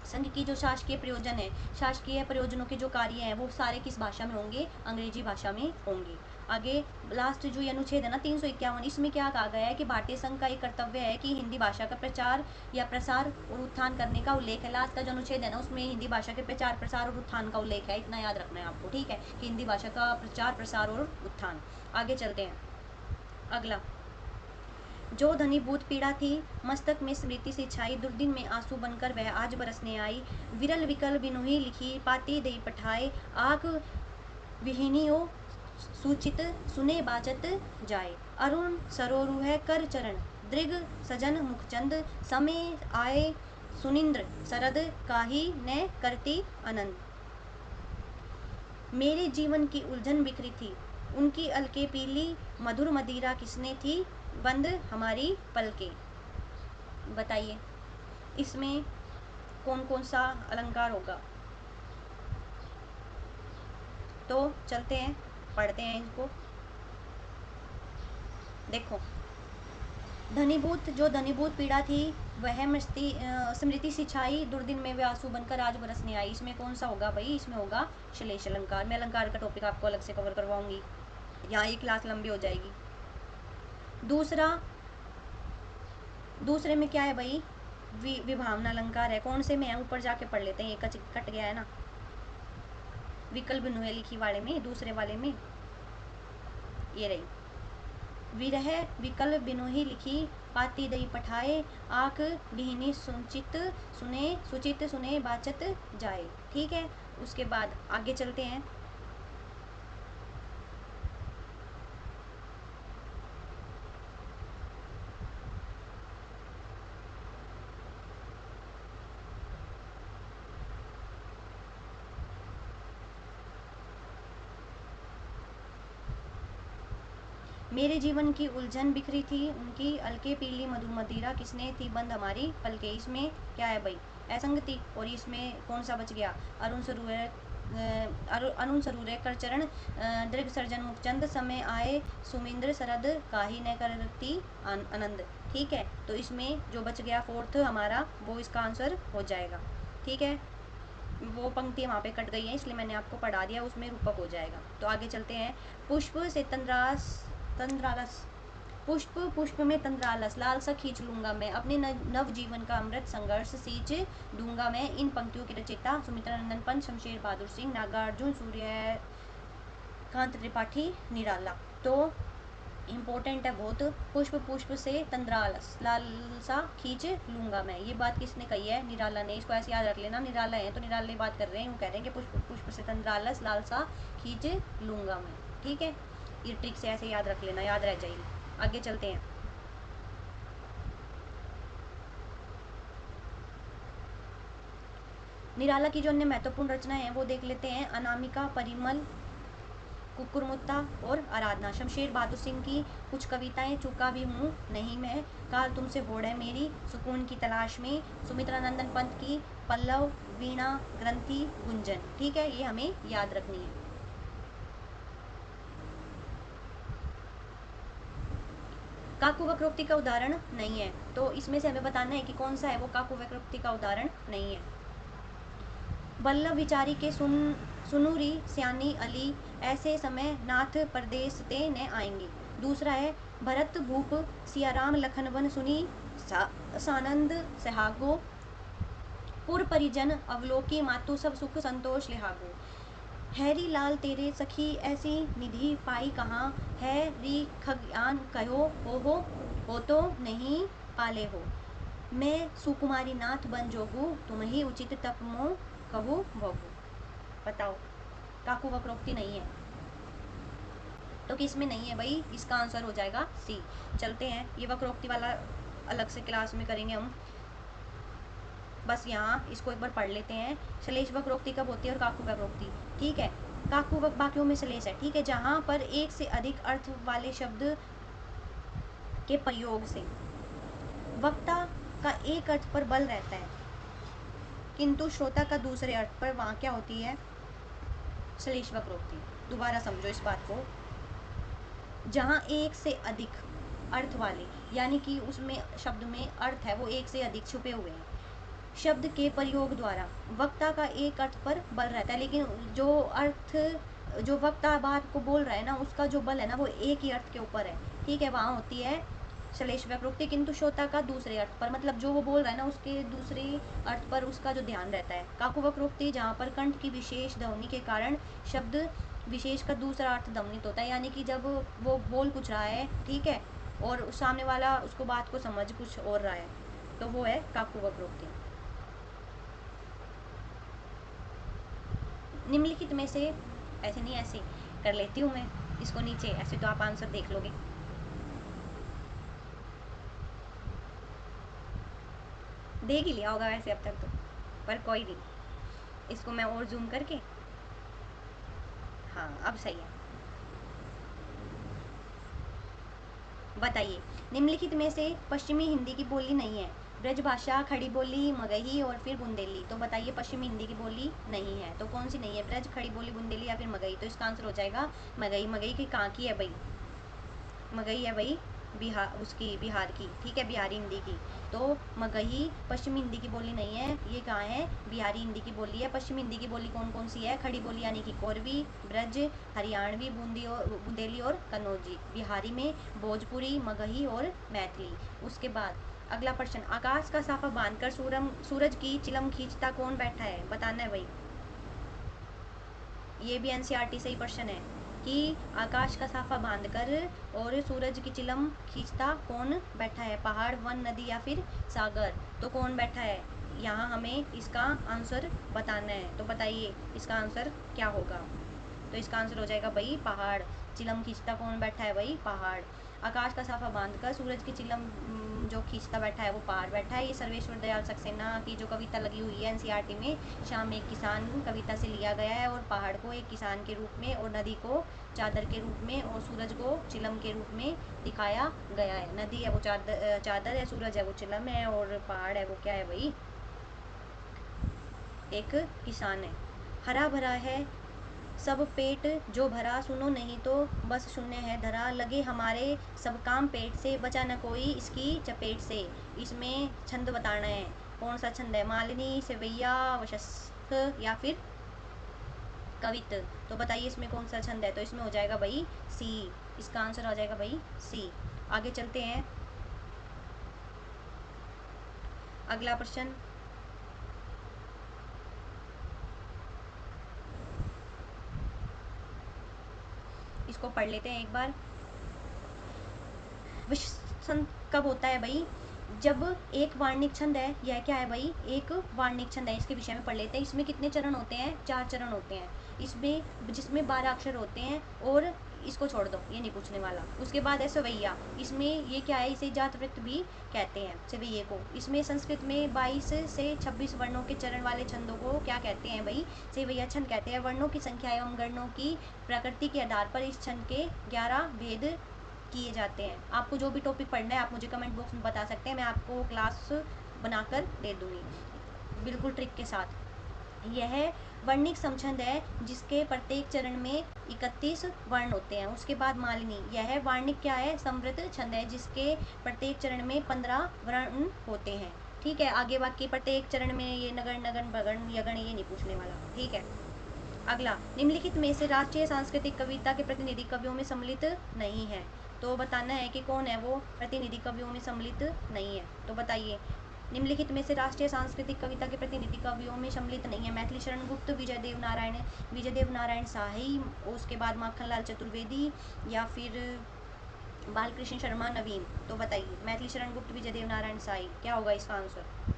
संघ की जो शासकीय प्रयोजन है, शासकीय प्रयोजनों के जो कार्य हैं वो सारे किस भाषा में होंगे, अंग्रेजी भाषा में होंगे। आगे लास्ट जो ये अनुच्छेद है ना 351, इसमें क्या कहा गया है कि भारतीय संघ का एक कर्तव्य है कि हिंदी भाषा का प्रचार या प्रसार और उत्थान करने का उल्लेख है। लास्ट का जो अनुच्छेद है ना उसमें हिंदी भाषा के प्रचार प्रसार और उत्थान का उल्लेख है, इतना याद रखना है आपको। ठीक है, कि हिंदी भाषा का प्रचार प्रसार और उत्थान। आगे चलते हैं। अगला, जो धनीभूत पीड़ा थी मस्तक में स्मृति से छाई, दुर्दिन में आंसू बनकर वह आज बरसने आई, विरल विकल बिनुही लिखी पाती दे पठाए, आग विहीनियों सूचित सुने बाचत जाए, अरुण सरोरु है कर चरण दृग सजन मुखचंद, समय आए सुनिंद्र सरद काही न करती आनंद। मेरे जीवन की उलझन बिखरी थी उनकी अलके पीली, मधुर मदिरा किसने थी बंद हमारी पलके। बताइए इसमें कौन कौन सा अलंकार होगा। तो चलते हैं पढ़ते हैं इसको। देखो, जो धनीभूत पीड़ा थी वह स्मृति सिछाई, दुर्दिन में वे आंसू बनकर आज बरसने आई। इसमें कौन सा होगा भाई, इसमें होगा श्लेष अलंकार। मैं अलंकार का टॉपिक आपको अलग से कवर करवाऊंगी, यहाँ एक क्लास लंबी हो जाएगी। दूसरे में क्या है भाई, विभावना अलंकार है। कौन से में है, ऊपर जाके पढ़ लेते हैं, ये कट गया है ना विकल्प बिनुए लिखी वाले में, दूसरे वाले में ये रही, विरह विकल बिनुही लिखी पाती दई पठाए, आंख बिहनी सुचित सुने बाचत जाए। ठीक है, उसके बाद आगे चलते हैं। मेरे जीवन की उलझन बिखरी थी उनकी अलके पीली मधुर मदिरा किसने थी बंद हमारी पलके। इसमें क्या है भाई, असंगति। और इसमें कौन सा बच गया, अरुण सरूरे कर चरण दृग सर्जन मुखचंद, समय आए सुमिंद्र सरद काही न करती आनंद। ठीक है, तो इसमें जो बच गया फोर्थ हमारा वो इसका आंसर हो जाएगा। ठीक है, वो पंक्ति वहाँ पे कट गई है इसलिए मैंने आपको पढ़ा दिया, उसमें रूपक हो जाएगा। तो आगे चलते हैं। पुष्प से तंद्रालस, पुष्प पुष्प में तंद्रालस, लालसा खींच लूंगा मैं, अपने नव जीवन का अमृत संघर्ष सींच दूंगा मैं। इन पंक्तियों के रचयिता सुमित्रा नंदन पंत, शमशेर बहादुर सिंह, नागार्जुन, सूर्यकांत त्रिपाठी, निराला। तो इम्पोर्टेंट है बहुत। पुष्प पुष्प से तंद्रालस, लालसा खींच लूंगा मैं, ये बात किसने कही है, निराला ने। इसको ऐसे याद रख लेना, निराला है तो निराला बात कर रहे हैं, वो कह रहे हैं कि पुष्प पुष्प से तंद्रालस, लालसा खींच लूंगा मैं। ठीक है, ये ट्रिक से ऐसे याद रख लेना, याद रह जाएगी। आगे चलते हैं। निराला की जो अन्य महत्वपूर्ण रचना है वो देख लेते हैं। अनामिका, परिमल, कुकुरमुत्ता और आराधना। शमशेर बहादुर सिंह की कुछ कविताएं, चूका भी हूँ नहीं मैं, काल तुमसे होड़ है मेरी, सुकून की तलाश में। सुमित्रा नंदन पंत की पल्लव, वीणा, ग्रंथि, गुंजन। ठीक है, ये हमें याद रखनी है। काकु वक्रोक्ति का उदाहरण नहीं है, तो इसमें से हमें बताना है कि कौन सा है वो काकु वक्रोक्ति का उदाहरण नहीं है। बल्लभ विचारी के सुनुरी स्यानी अली, ऐसे समय नाथ परदेस ते न आएंगे। दूसरा है भरत भूप सियाराम लखन वन सुनी सानंद सहागो, पुर परिजन अवलोकी मातु सब सुख संतोष लिहागो। हैरी लाल तेरे सखी ऐसी निधि पाई कहाँ, है री खज्ञान कहो हो तो नहीं पाले हो। मैं सुकुमारी नाथ बन जोगू, तुम ही उचित तप मो कहू भोगू। बताओ, काकु वक्रोक्ति नहीं है तो किस में नहीं है भाई? इसका आंसर हो जाएगा सी। चलते हैं, ये वक्रोक्ति वाला अलग से क्लास में करेंगे हम, बस यहाँ इसको एक बार पढ़ लेते हैं। श्लेष वक्रोक्ति कब होती है और काकु वक्रोक्ति, ठीक है। काकु बाकियों में श्लेष है, ठीक है, जहाँ पर एक से अधिक अर्थ वाले शब्द के प्रयोग से वक्ता का एक अर्थ पर बल रहता है किंतु श्रोता का दूसरे अर्थ पर, वहाँ क्या होती है? श्लेष वक्रोक्ति। दोबारा समझो इस बात को, जहाँ एक से अधिक अर्थ वाले, यानी कि उसमें शब्द में अर्थ है वो एक से अधिक छुपे हुए हैं, शब्द के प्रयोग द्वारा वक्ता का एक अर्थ पर बल रहता है, लेकिन जो अर्थ जो वक्ता बात को बोल रहा है ना, उसका जो बल है ना वो एक ही अर्थ के ऊपर है, ठीक है, वहाँ होती है श्लेष वक्रोक्ति। किंतु श्रोता का दूसरे अर्थ पर, मतलब जो वो बोल रहा है ना उसके दूसरे अर्थ पर उसका जो ध्यान रहता है। काकु वक्रोक्ति जहाँ पर कंठ की विशेष ध्वनि के कारण शब्द विशेष का दूसरा अर्थ ध्वनित होता है, यानी कि जब वो बोल कुछ रहा है, ठीक है, और सामने वाला उसको बात को समझ कुछ और रहा है, तो वो है काकु वक्रोक्ति। निम्नलिखित में से, ऐसे नहीं ऐसे कर लेती हूँ मैं इसको नीचे, ऐसे तो आप आंसर देख लोगे। देख ही लिया होगा वैसे अब तक तो, पर कोई नहीं, इसको मैं और जूम करके, हाँ अब सही है। बताइए, निम्नलिखित में से पश्चिमी हिंदी की बोली नहीं है? ब्रजभाषा, खड़ी बोली, मगही और फिर बुंदेली। तो बताइए, पश्चिमी हिंदी की बोली नहीं है तो कौन सी नहीं है? ब्रज, खड़ी बोली, बुंदेली या फिर मगही। तो इसका आंसर हो जाएगा मगही। मगही की कहाँ की है भाई? मगही है भाई बिहार, उसकी बिहार की, ठीक है, बिहारी हिंदी की। तो मगही पश्चिमी हिंदी की बोली नहीं है, ये कहाँ है? बिहारी हिंदी की बोली है। पश्चिमी हिंदी की बोली कौन कौन सी है? खड़ी बोली यानी कि कोरवी, ब्रज, हरियाणवी, बूंदी और बुंदेली और कन्नौजी। बिहारी में भोजपुरी, मगही और मैथिली। उसके बाद अगला प्रश्न, आकाश का साफा बांधकर सूरज की चिलम खींचता कौन बैठा है? बताना है भाई, ये भी एनसीईआरटी से ही प्रश्न है कि आकाश का साफा बांधकर और सूरज की चिलम खींचता कौन बैठा है? पहाड़, वन, नदी या फिर सागर। तो कौन बैठा है? यहाँ हमें इसका आंसर बताना है, तो बताइए इसका आंसर क्या होगा? तो इसका आंसर हो जाएगा भाई पहाड़। चिलम खींचता कौन बैठा है भाई? पहाड़। आकाश का साफा बांधकर सूरज की चिलम जो खींचता बैठा है वो पहाड़ बैठा है। ये सर्वेश्वर दयाल सक्सेना की जो कविता लगी हुई है एनसीईआरटी में, शाम एक किसान कविता से लिया गया है, और पहाड़ को एक किसान के रूप में, और नदी को चादर के रूप में, और सूरज को चिलम के रूप में दिखाया गया है। नदी है वो चादर है, सूरज है वो चिलम है, और पहाड़ है वो क्या है भाई? एक किसान है। हरा भरा है सब पेट जो भरा, सुनो नहीं तो बस शून्य है धरा, लगे हमारे सब काम पेट से, बचा न कोई इसकी चपेट से। इसमें छंद बताना है, कौन सा छंद है? मालिनी, सेवैया, वशस्थ या फिर कवित। तो बताइए इसमें कौन सा छंद है? तो इसमें हो जाएगा भाई सी। इसका आंसर हो जाएगा भाई सी। आगे चलते हैं, अगला प्रश्न, इसको पढ़ लेते हैं एक बार। विषम कब होता है भाई? जब एक वार्णिक छंद है, यह क्या है भाई? एक वार्णिक छंद है। इसके विषय में पढ़ लेते हैं। इसमें कितने चरण होते हैं? 4 चरण होते हैं इसमें, जिसमें 12 अक्षर होते हैं, और इसको छोड़ दो, ये नहीं पूछने वाला। उसके बाद है सवैया। इसमें ये क्या है? इसे जात वृत्त भी कहते हैं, सवैये को। इसमें संस्कृत में 22 से 26 वर्णों के चरण वाले छंदों को क्या कहते हैं भाई? सवैया छंद कहते हैं। वर्णों की संख्या एवं गणों की प्रकृति के आधार पर इस छंद के 11 भेद किए जाते हैं। आपको जो भी टॉपिक पढ़ना है आप मुझे कमेंट बॉक्स में बता सकते हैं, मैं आपको क्लास बनाकर दे दूँगी बिल्कुल ट्रिक के साथ। यह वर्णिक समछंद है जिसके प्रत्येक चरण में 31 वर्ण होते हैं। उसके बाद मालिनी, यह वार्णिक क्या है, समृद्ध छंद है जिसके प्रत्येक चरण में 15 वर्ण होते हैं। ठीक है, आगे बाकी प्रत्येक चरण में ये नगण नगन भगण यगण ये नहीं पूछने वाला। ठीक है, अगला, निम्नलिखित में से राष्ट्रीय सांस्कृतिक कविता के प्रतिनिधि कवियों में सम्मिलित नहीं है। तो बताना है कि कौन है वो प्रतिनिधि कवियों में सम्मिलित नहीं है। तो बताइए, निम्नलिखित में से राष्ट्रीय सांस्कृतिक कविता के प्रतिनिधि कवियों में सम्मिलित नहीं है। मैथिली शरण गुप्त, विजय देव नारायण शाही, उसके बाद माखनलाल चतुर्वेदी, या फिर बालकृष्ण शर्मा नवीन। तो बताइए, मैथिली शरण गुप्त, विजय देव नारायण शाही, क्या होगा इसका आंसर?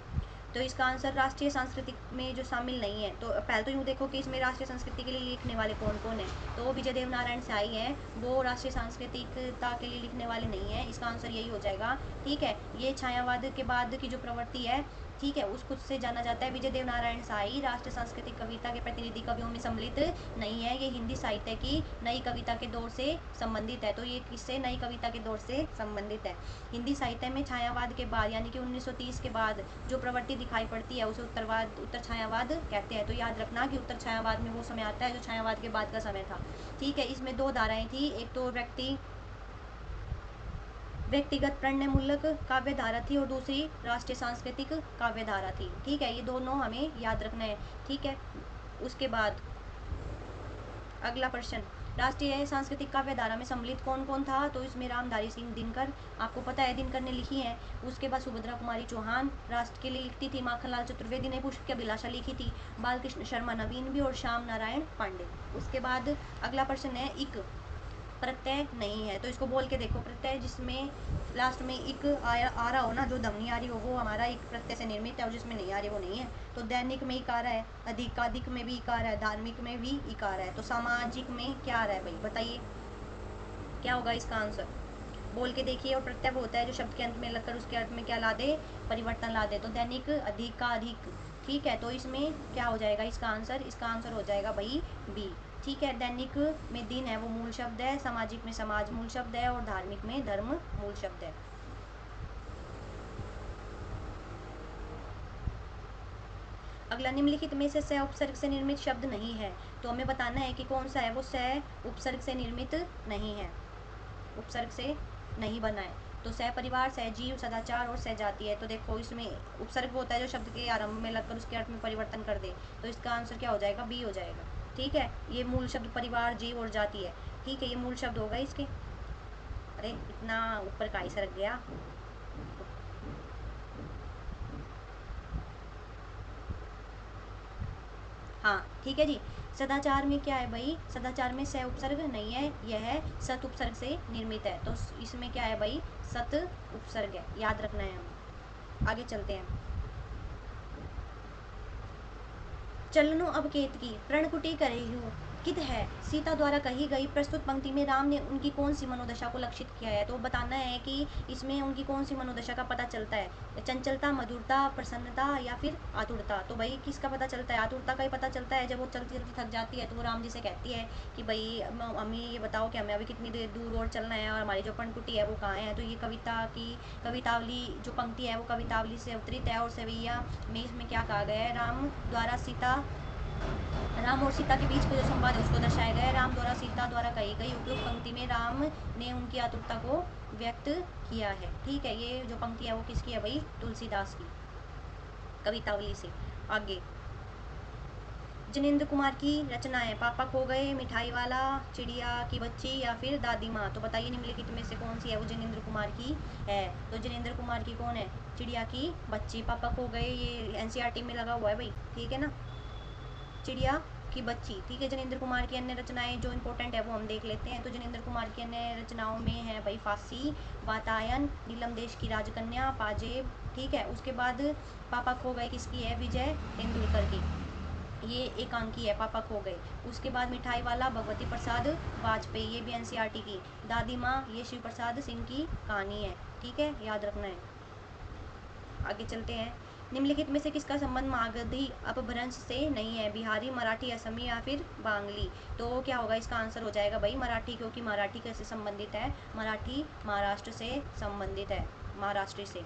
तो इसका आंसर राष्ट्रीय सांस्कृतिक में जो शामिल नहीं है। तो पहले तो यूँ देखो कि इसमें राष्ट्रीय संस्कृति के लिए लिखने वाले कौन कौन है। तो वो विजय देव नारायण शाही हैं, वो राष्ट्रीय सांस्कृतिकता के लिए लिखने वाले नहीं है। इसका आंसर यही हो जाएगा। ठीक है, ये छायावाद के बाद की जो प्रवृत्ति है, ठीक है, उसको से जाना जाता है। विजय देव नारायण शाही राष्ट्रीय सांस्कृतिक कविता के प्रतिनिधि कवियों में सम्मिलित नहीं है। ये हिंदी साहित्य की नई कविता के दौर से संबंधित है। तो ये किससे, नई कविता के दौर से संबंधित है। हिंदी साहित्य में छायावाद के बाद यानी कि 1930 के बाद जो प्रवृत्ति दिखाई पड़ती है उसे उत्तर छायावाद कहते हैं। तो याद रखना कि उत्तर छायावाद में वो समय आता है जो छायावाद के बाद का समय था। ठीक है, इसमें दो धाराएं थी, एक तो व्यक्तिगत प्रणयमूलक काव्य धारा थी और दूसरी राष्ट्रीय सांस्कृतिक काव्य धारा थी। ठीक है, ये दोनों हमें याद रखना है। ठीक है, उसके बाद अगला प्रश्न, राष्ट्रीय सांस्कृतिक काव्य धारा में सम्मिलित कौन कौन था? तो इसमें रामधारी सिंह दिनकर, आपको पता है दिनकर ने लिखी है। उसके बाद सुभद्रा कुमारी चौहान राष्ट्र के लिए लिखती थी, माखनलाल चतुर्वेदी ने पुष्प की अभिलाषा लिखी थी, बालकृष्ण शर्मा नवीन भी, और श्याम नारायण पांडे। उसके बाद अगला प्रश्न है, इक प्रत्यय नहीं है। तो इसको बोल के देखो, प्रत्यय जिसमें लास्ट में इक आ रहा हो ना, जो ध्वनि आ रही हो, वो हमारा एक प्रत्यय से निर्मित है, और जिसमें नहीं आ रही वो नहीं है। तो दैनिक में इकार है, अधिकाधिक में भी इकार है, धार्मिक में भी इकार है। तो सामाजिक में क्या आ रहा है भाई, बताइए क्या होगा इसका आंसर? बोल के देखिए। और प्रत्यय वो होता है जो शब्द के अंत में लगकर उसके अर्थ में क्या ला दे, परिवर्तन ला दे। तो दैनिक, अधिक का अधिक। ठीक है, तो इसमें क्या हो जाएगा इसका आंसर? इसका आंसर हो जाएगा भाई बी। ठीक है, दैनिक में दिन है वो मूल शब्द है, सामाजिक में समाज मूल शब्द है, और धार्मिक में धर्म मूल शब्द है। अगला, निम्नलिखित में से स उपसर्ग से निर्मित शब्द नहीं है। तो हमें बताना है कि कौन सा है वो स उपसर्ग से निर्मित नहीं है, उपसर्ग से नहीं बना है। तो सह परिवार, सहजीव, सदाचार और सहजाति है। तो देखो, इसमें उपसर्ग होता है जो शब्द के आरंभ में लगकर उसके अर्थ में परिवर्तन कर दे। तो इसका आंसर क्या हो जाएगा? बी हो जाएगा। ठीक है, ये मूल शब्द परिवार, जीव और जाति है। ठीक है, ये मूल शब्द होगा इसके। अरे इतना ऊपर का ही सरक गया। हाँ ठीक है जी। सदाचार में क्या है भाई? सदाचार में स उपसर्ग नहीं है, यह सत उपसर्ग से निर्मित है। तो इसमें क्या है भाई? सत उपसर्ग है, याद रखना है हमें। आगे चलते हैं। चलनो अब केतकी प्रणकुटी करहु कित है, सीता द्वारा कही गई प्रस्तुत पंक्ति में राम ने उनकी कौन सी मनोदशा को लक्षित किया है? तो बताना है कि इसमें उनकी कौन सी मनोदशा का पता चलता है। चंचलता, मधुरता, प्रसन्नता, या फिर आतुरता। तो भाई किसका पता चलता है? आतुरता का ही पता चलता है। जब वो चलती चलती थक जाती है तो वो राम जी से कहती है कि भाई हमें ये बताओ कि हमें अभी कितनी देर दूर और चलना है, और हमारी जो पनकुटी है वो कहाँ है। तो ये कवितावली जो पंक्ति है वो कवितावली से अवतरित है। और सवैया में इसमें क्या कहा गया है? राम और सीता के बीच का जो संवाद है उसको दर्शाया गया है। राम द्वारा सीता द्वारा कही गई उपयुक्त पंक्ति में राम ने उनकी आतुरता को व्यक्त किया है। ठीक है, ये जो पंक्ति है वो किसकी है भाई? तुलसीदास की कवितावली से। आगे, जिनेंद्र कुमार की रचना है। पापा खो गए, मिठाई वाला, चिड़िया की बच्ची, या फिर दादी माँ। तो बताइए निम्नलिखित में से कौन सी है वो जिनेंद्र कुमार की है? तो जिनेंद्र कुमार की कौन है? चिड़िया की बच्ची। पापा खो गए ये एनसीईआरटी में लगा हुआ है भाई, ठीक है ना। चिड़िया की बच्ची, ठीक है। जिनेंद्र कुमार की अन्य रचनाएं जो इंपॉर्टेंट है वो हम देख लेते हैं। तो जिनेंद्र कुमार की अन्य रचनाओं में है भाई फांसी, वातायन, नीलम देश की राजकन्या, पाजेब। ठीक है, उसके बाद पापा खो गए किसकी है? विजय तेंदुलकर की, ये एकांकी है पापा खो गए। उसके बाद मिठाई वाला भगवती प्रसाद वाजपेयी, ये भी एनसीईआरटी की। दादी माँ ये शिव प्रसाद सिंह की कहानी है। ठीक है, याद रखना है। आगे चलते हैं। निम्नलिखित में से किसका संबंध मागधी अपभ्रंश से नहीं है? बिहारी, मराठी, असमी, या फिर बांग्ली। तो क्या होगा इसका आंसर? हो जाएगा भाई मराठी, क्योंकि मराठी कैसे संबंधित है? मराठी महाराष्ट्र से संबंधित है, महाराष्ट्र से।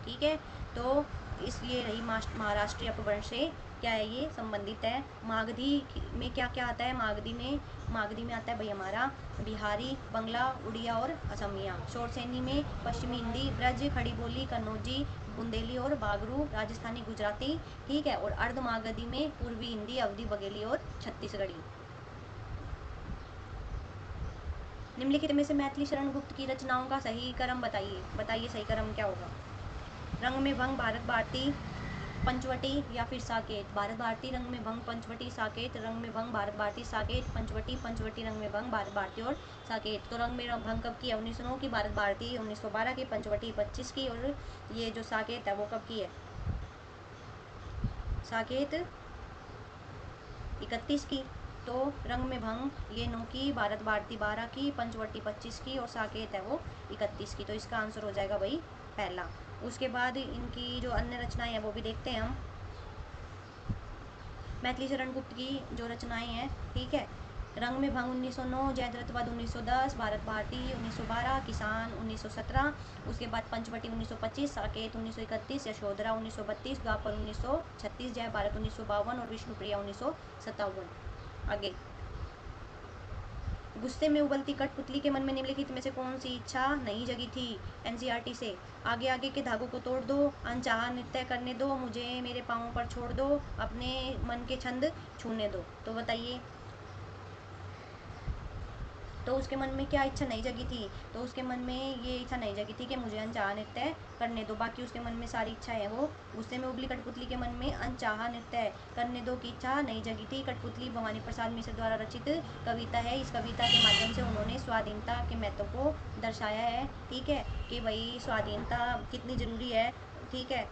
ठीक है, तो इसलिए रही महाराष्ट्रीय अपभ्रंश से क्या है ये? संबंधित है। मागधी में क्या क्या आता है? मागधी में मागधी में आता है भाई हमारा बिहारी, बंगला, उड़िया और असमिया। शोर सैनी में पश्चिमी हिंदी, ब्रज, खड़ी बोली, कन्नौजी, बुंदेली और बागरू, राजस्थानी, गुजराती, ठीक है। और अर्ध मागधी में पूर्वी हिंदी, अवधी, बघेली और छत्तीसगढ़ी। निम्नलिखित में से मैथिली शरण गुप्त की रचनाओं का सही क्रम बताइए। बताइए सही क्रम क्या होगा। रंग में भंग, भारत भारती, पंचवटी या फिर साकेत। भारत भारती, रंग में भंग, पंचवटी, साकेत। रंग में भंग, भारत भारती, साकेत, पंचवटी, पंचवटी, रंग में भंग, भारत भारती और साकेत। तो रंग में भंग कब की है? 1909 की। भारत भारती 1912 की। पंचवटी 25 की। और ये जो साकेत है वो कब की है? साकेत 31 की। तो रंग में भंग ये 9 की, भारत भारती 12 की, पंचवटी 25 की और साकेत है वो 31 की। तो इसका आंसर हो जाएगा भाई पहला। उसके बाद इनकी जो अन्य रचनाएं हैं वो भी देखते हैं हम। मैथिली शरण गुप्त की जो रचनाएं हैं, ठीक है। रंग में भंग 1909, जयद्रथवध 1910, भारत भारती 1912, किसान 1917, उसके बाद पंचवटी 1925, साकेत 1931, यशोधरा 1932, द्वापर 1936, जय भारत 1952 और विष्णुप्रिया 1957। आगे, गुस्से में उबलती कठपुतली के मन में निम्नलिखित में से कौन सी इच्छा नहीं जगी थी? एनसीईआरटी से। आगे आगे के धागों को तोड़ दो, अनचाहा नृत्य करने दो, मुझे मेरे पाँवों पर छोड़ दो, अपने मन के छंद छूने दो। तो बताइए, तो उसके मन में क्या इच्छा नहीं जगी थी? तो उसके मन में ये इच्छा नहीं जगी थी कि मुझे अनचाहा नृत्य करने दो। बाकी उसके मन में सारी इच्छा है वो। गुस्से में उबली कठपुतली के मन में अनचाहा नृत्य करने दो की इच्छा नहीं जगी थी। कठपुतली भवानी प्रसाद मिश्र द्वारा रचित कविता है। इस कविता के माध्यम से उन्होंने स्वाधीनता के महत्व को दर्शाया है, ठीक है, कि भाई स्वाधीनता कितनी जरूरी है, ठीक है।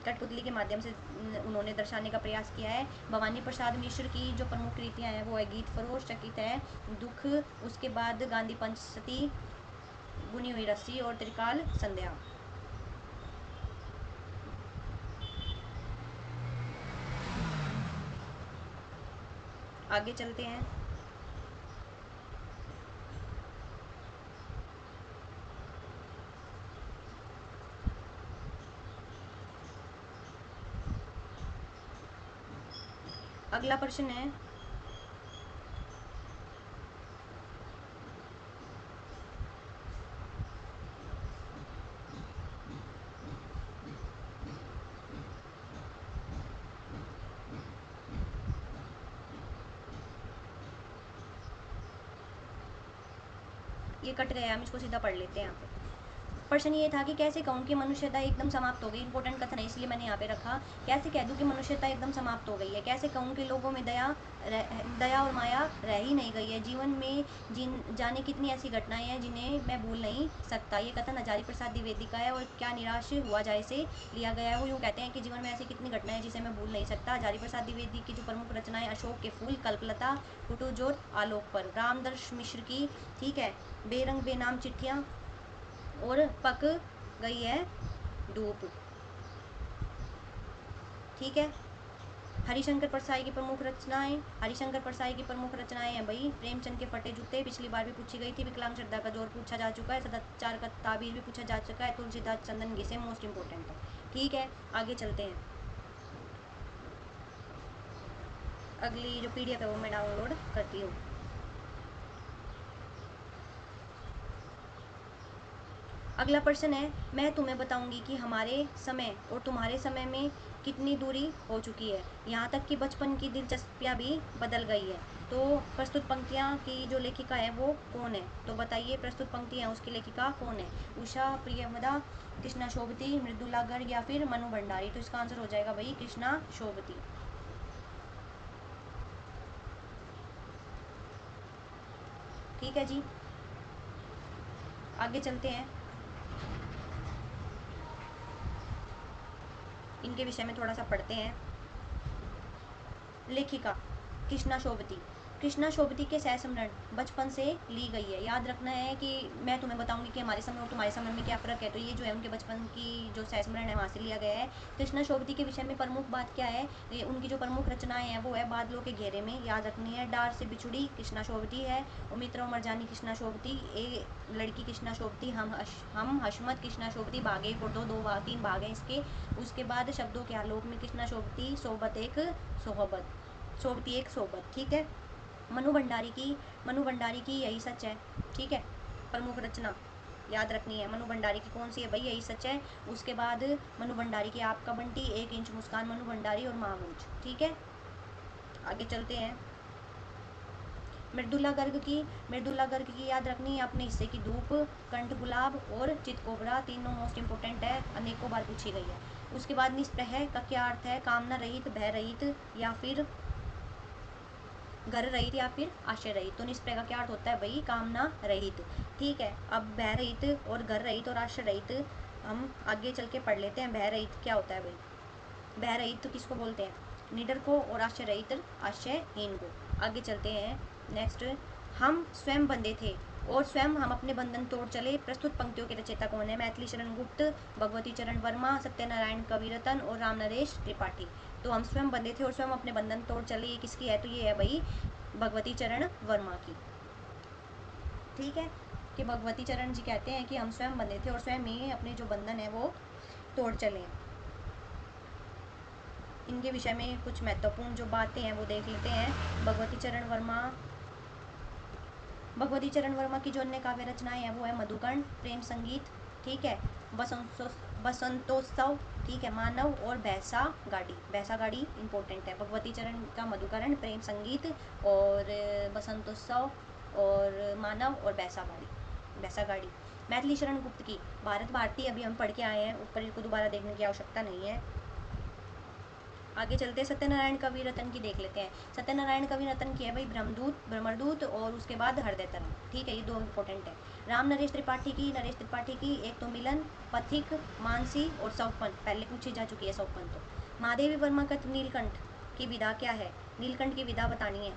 कठपुतली के माध्यम से उन्होंने दर्शाने का प्रयास किया है। भवानी प्रसाद मिश्र की जो प्रमुख कृतियाँ हैं वो है गीत फरोश, चकित है, दुख, उसके बाद गांधी पंचसती, बुनी हुई रस्सी और त्रिकाल संध्या। आगे चलते हैं। अगला प्रश्न है, ये कट गया, हम इसको सीधा पढ़ लेते हैं यहाँ पे। प्रश्न ये था कि कैसे कहूँ कि मनुष्यता एकदम समाप्त हो गई। इंपॉर्टेंट कथन है इसलिए मैंने यहाँ पे रखा। कैसे कह दूँ कि मनुष्यता एकदम समाप्त हो गई है? कैसे कहूँ कि लोगों में दया और माया रह ही नहीं गई है? जीवन में जिन जाने कितनी ऐसी घटनाएं हैं जिन्हें मैं भूल नहीं सकता। ये कथन हजारी प्रसाद द्विवेदी का है और क्या निराश हुआ जाए से लिया गया है। वो यूँ कहते हैं कि जीवन में ऐसी कितनी घटनाएं जिसे मैं भूल नहीं सकता। हजारी प्रसाद द्विवेदी की जो प्रमुख रचनाएं, अशोक के फूल, कल्पलता, कुटुज और आलोक पर। रामदर्श मिश्र की, ठीक है, बेरंग बेनाम चिट्ठियाँ और पक गई है धूप, ठीक है। हरिशंकर परसाई की प्रमुख रचनाएं, हरिशंकर परसाई की प्रमुख रचनाएं हैं भाई प्रेमचंद के फटे जूते, पिछली बार भी पूछी गई थी। विकलांग श्रद्धा का जोर पूछा जा चुका है। सदाचार का ताबीर भी पूछा जा चुका है। तुलसीदास चंदन घिसे मोस्ट इंपोर्टेंट है, ठीक है। आगे चलते हैं। अगली जो पीडीएफ है वो मैं डाउनलोड करती हूँ। अगला प्रश्न है, मैं तुम्हें बताऊंगी कि हमारे समय और तुम्हारे समय में कितनी दूरी हो चुकी है, यहाँ तक कि बचपन की दिलचस्पियाँ भी बदल गई है। तो प्रस्तुत पंक्तियाँ की जो लेखिका है वो कौन है? तो बताइए, प्रस्तुत पंक्तियाँ उसकी लेखिका कौन है? उषा, प्रियमदा, कृष्णा शोभती, मृदुला गर्ग या फिर मनु भंडारी? तो इसका आंसर हो जाएगा भाई कृष्णा शोभती, ठीक है जी। आगे चलते हैं, इनके विषय में थोड़ा सा पढ़ते हैं। लेखिका कृष्णा शोभती। कृष्णा शोभती के सहस्मरण बचपन से ली गई है। याद रखना है कि मैं तुम्हें बताऊंगी कि हमारे समय और तुम्हारे समय में क्या फ़र्क है। तो ये जो है उनके बचपन की जो सहस्मरण है वहाँ से लिया गया है। कृष्णा शोभती के विषय में प्रमुख बात क्या है? उनकी जो प्रमुख रचनाएं हैं वो है बादलों के घेरे में, याद रखनी है। डार से बिछुड़ी कृष्णा शोभती है। उमित्र और मरजानी कृष्णा शोभती, ए लड़की कृष्णा शोभती, हम हशमत कृष्णा शोभती, भाग एक और दो भाग, 3 भाग हैं इसके। उसके बाद शब्दों के आलोक में कृष्णा शोभती, सोहबत एक सोहबत, सोभती एक सोहबत, ठीक है। मनु भंडारी की यही सच है, ठीक है। प्रमुख रचना याद रखनी है, मनु भंडारी की कौन सी है भाई, यही सच है। उसके बाद मनु भंडारी की आपका बंटी, 1 इंच मुस्कान, मनु भंडारी और महामूंज, ठीक है। आगे चलते हैं। मृदुला गर्ग की याद रखनी है अपने हिस्से की धूप, कंठ गुलाब और चितकोबरा, तीनों मोस्ट इंपोर्टेंट है, अनेकों बार पूछी गई है। उसके बाद निष्प्रह का क्या अर्थ है, कामना रहित, भय रहित या फिर घर रहित या फिर आशय रहित। तो निष्प्रह का क्या अर्थ होता है भाई, कामना रहित, ठीक है। अब भय रहित और घर रहित और आशय रहित हम आगे चल के पढ़ लेते हैं। भय रहित क्या होता है भाई, भय रहित तो किसको बोलते हैं, निडर को, और आशय रहित आशयहीन को। आगे चलते हैं नेक्स्ट। हम स्वयं बंधे थे और स्वयं हम अपने बंधन तोड़ चले। प्रस्तुत पंक्तियों के रचयिता कौन है, मैथिली शरण गुप्त, भगवती चरण वर्मा, सत्यनारायण कविरत्न और राम नरेश त्रिपाठी। तो हम स्वयं बंधे थे और स्वयं अपने बंधन तोड़ चले, ये किसकी है, तो ये है भाई भगवती चरण वर्मा की, ठीक है। कि भगवती चरण जी कहते हैं कि हम स्वयं बंधे थे और स्वयं ही अपने जो बंधन है वो तोड़ चले। इनके विषय में कुछ महत्वपूर्ण जो बातें हैं वो देख लेते हैं। भगवती चरण वर्मा की जो अन्य काव्य रचनाएं हैं वो है मधुकर्ण, प्रेम संगीत, ठीक है, बसंतोत्सव, ठीक है, मानव और भैंसा गाड़ी इंपॉर्टेंट है। भगवती चरण का मधुकर्ण, प्रेम संगीत और बसंतोत्सव और मानव और भैंसा गाड़ी। मैथिली शरण गुप्त की भारत भारती अभी हम पढ़ के आए हैं, ऊपर इसको दोबारा देखने की आवश्यकता नहीं है। आगे चलते हैं, सत्यनारायण कवि रत्न की देख लेते हैं। सत्यनारायण कवि रत्न की है भाई भ्रमरदूत और उसके बाद हृदय तरंग, ठीक है, ये 2 इंपॉर्टेंट है। राम नरेश त्रिपाठी की एक तो मिलन, पथिक, मानसी और सौपन, पहले पूछी जा चुकी है सौपन। तो महादेवी वर्मा का नीलकंठ की विधा क्या है, नीलकंठ की विधा बतानी है,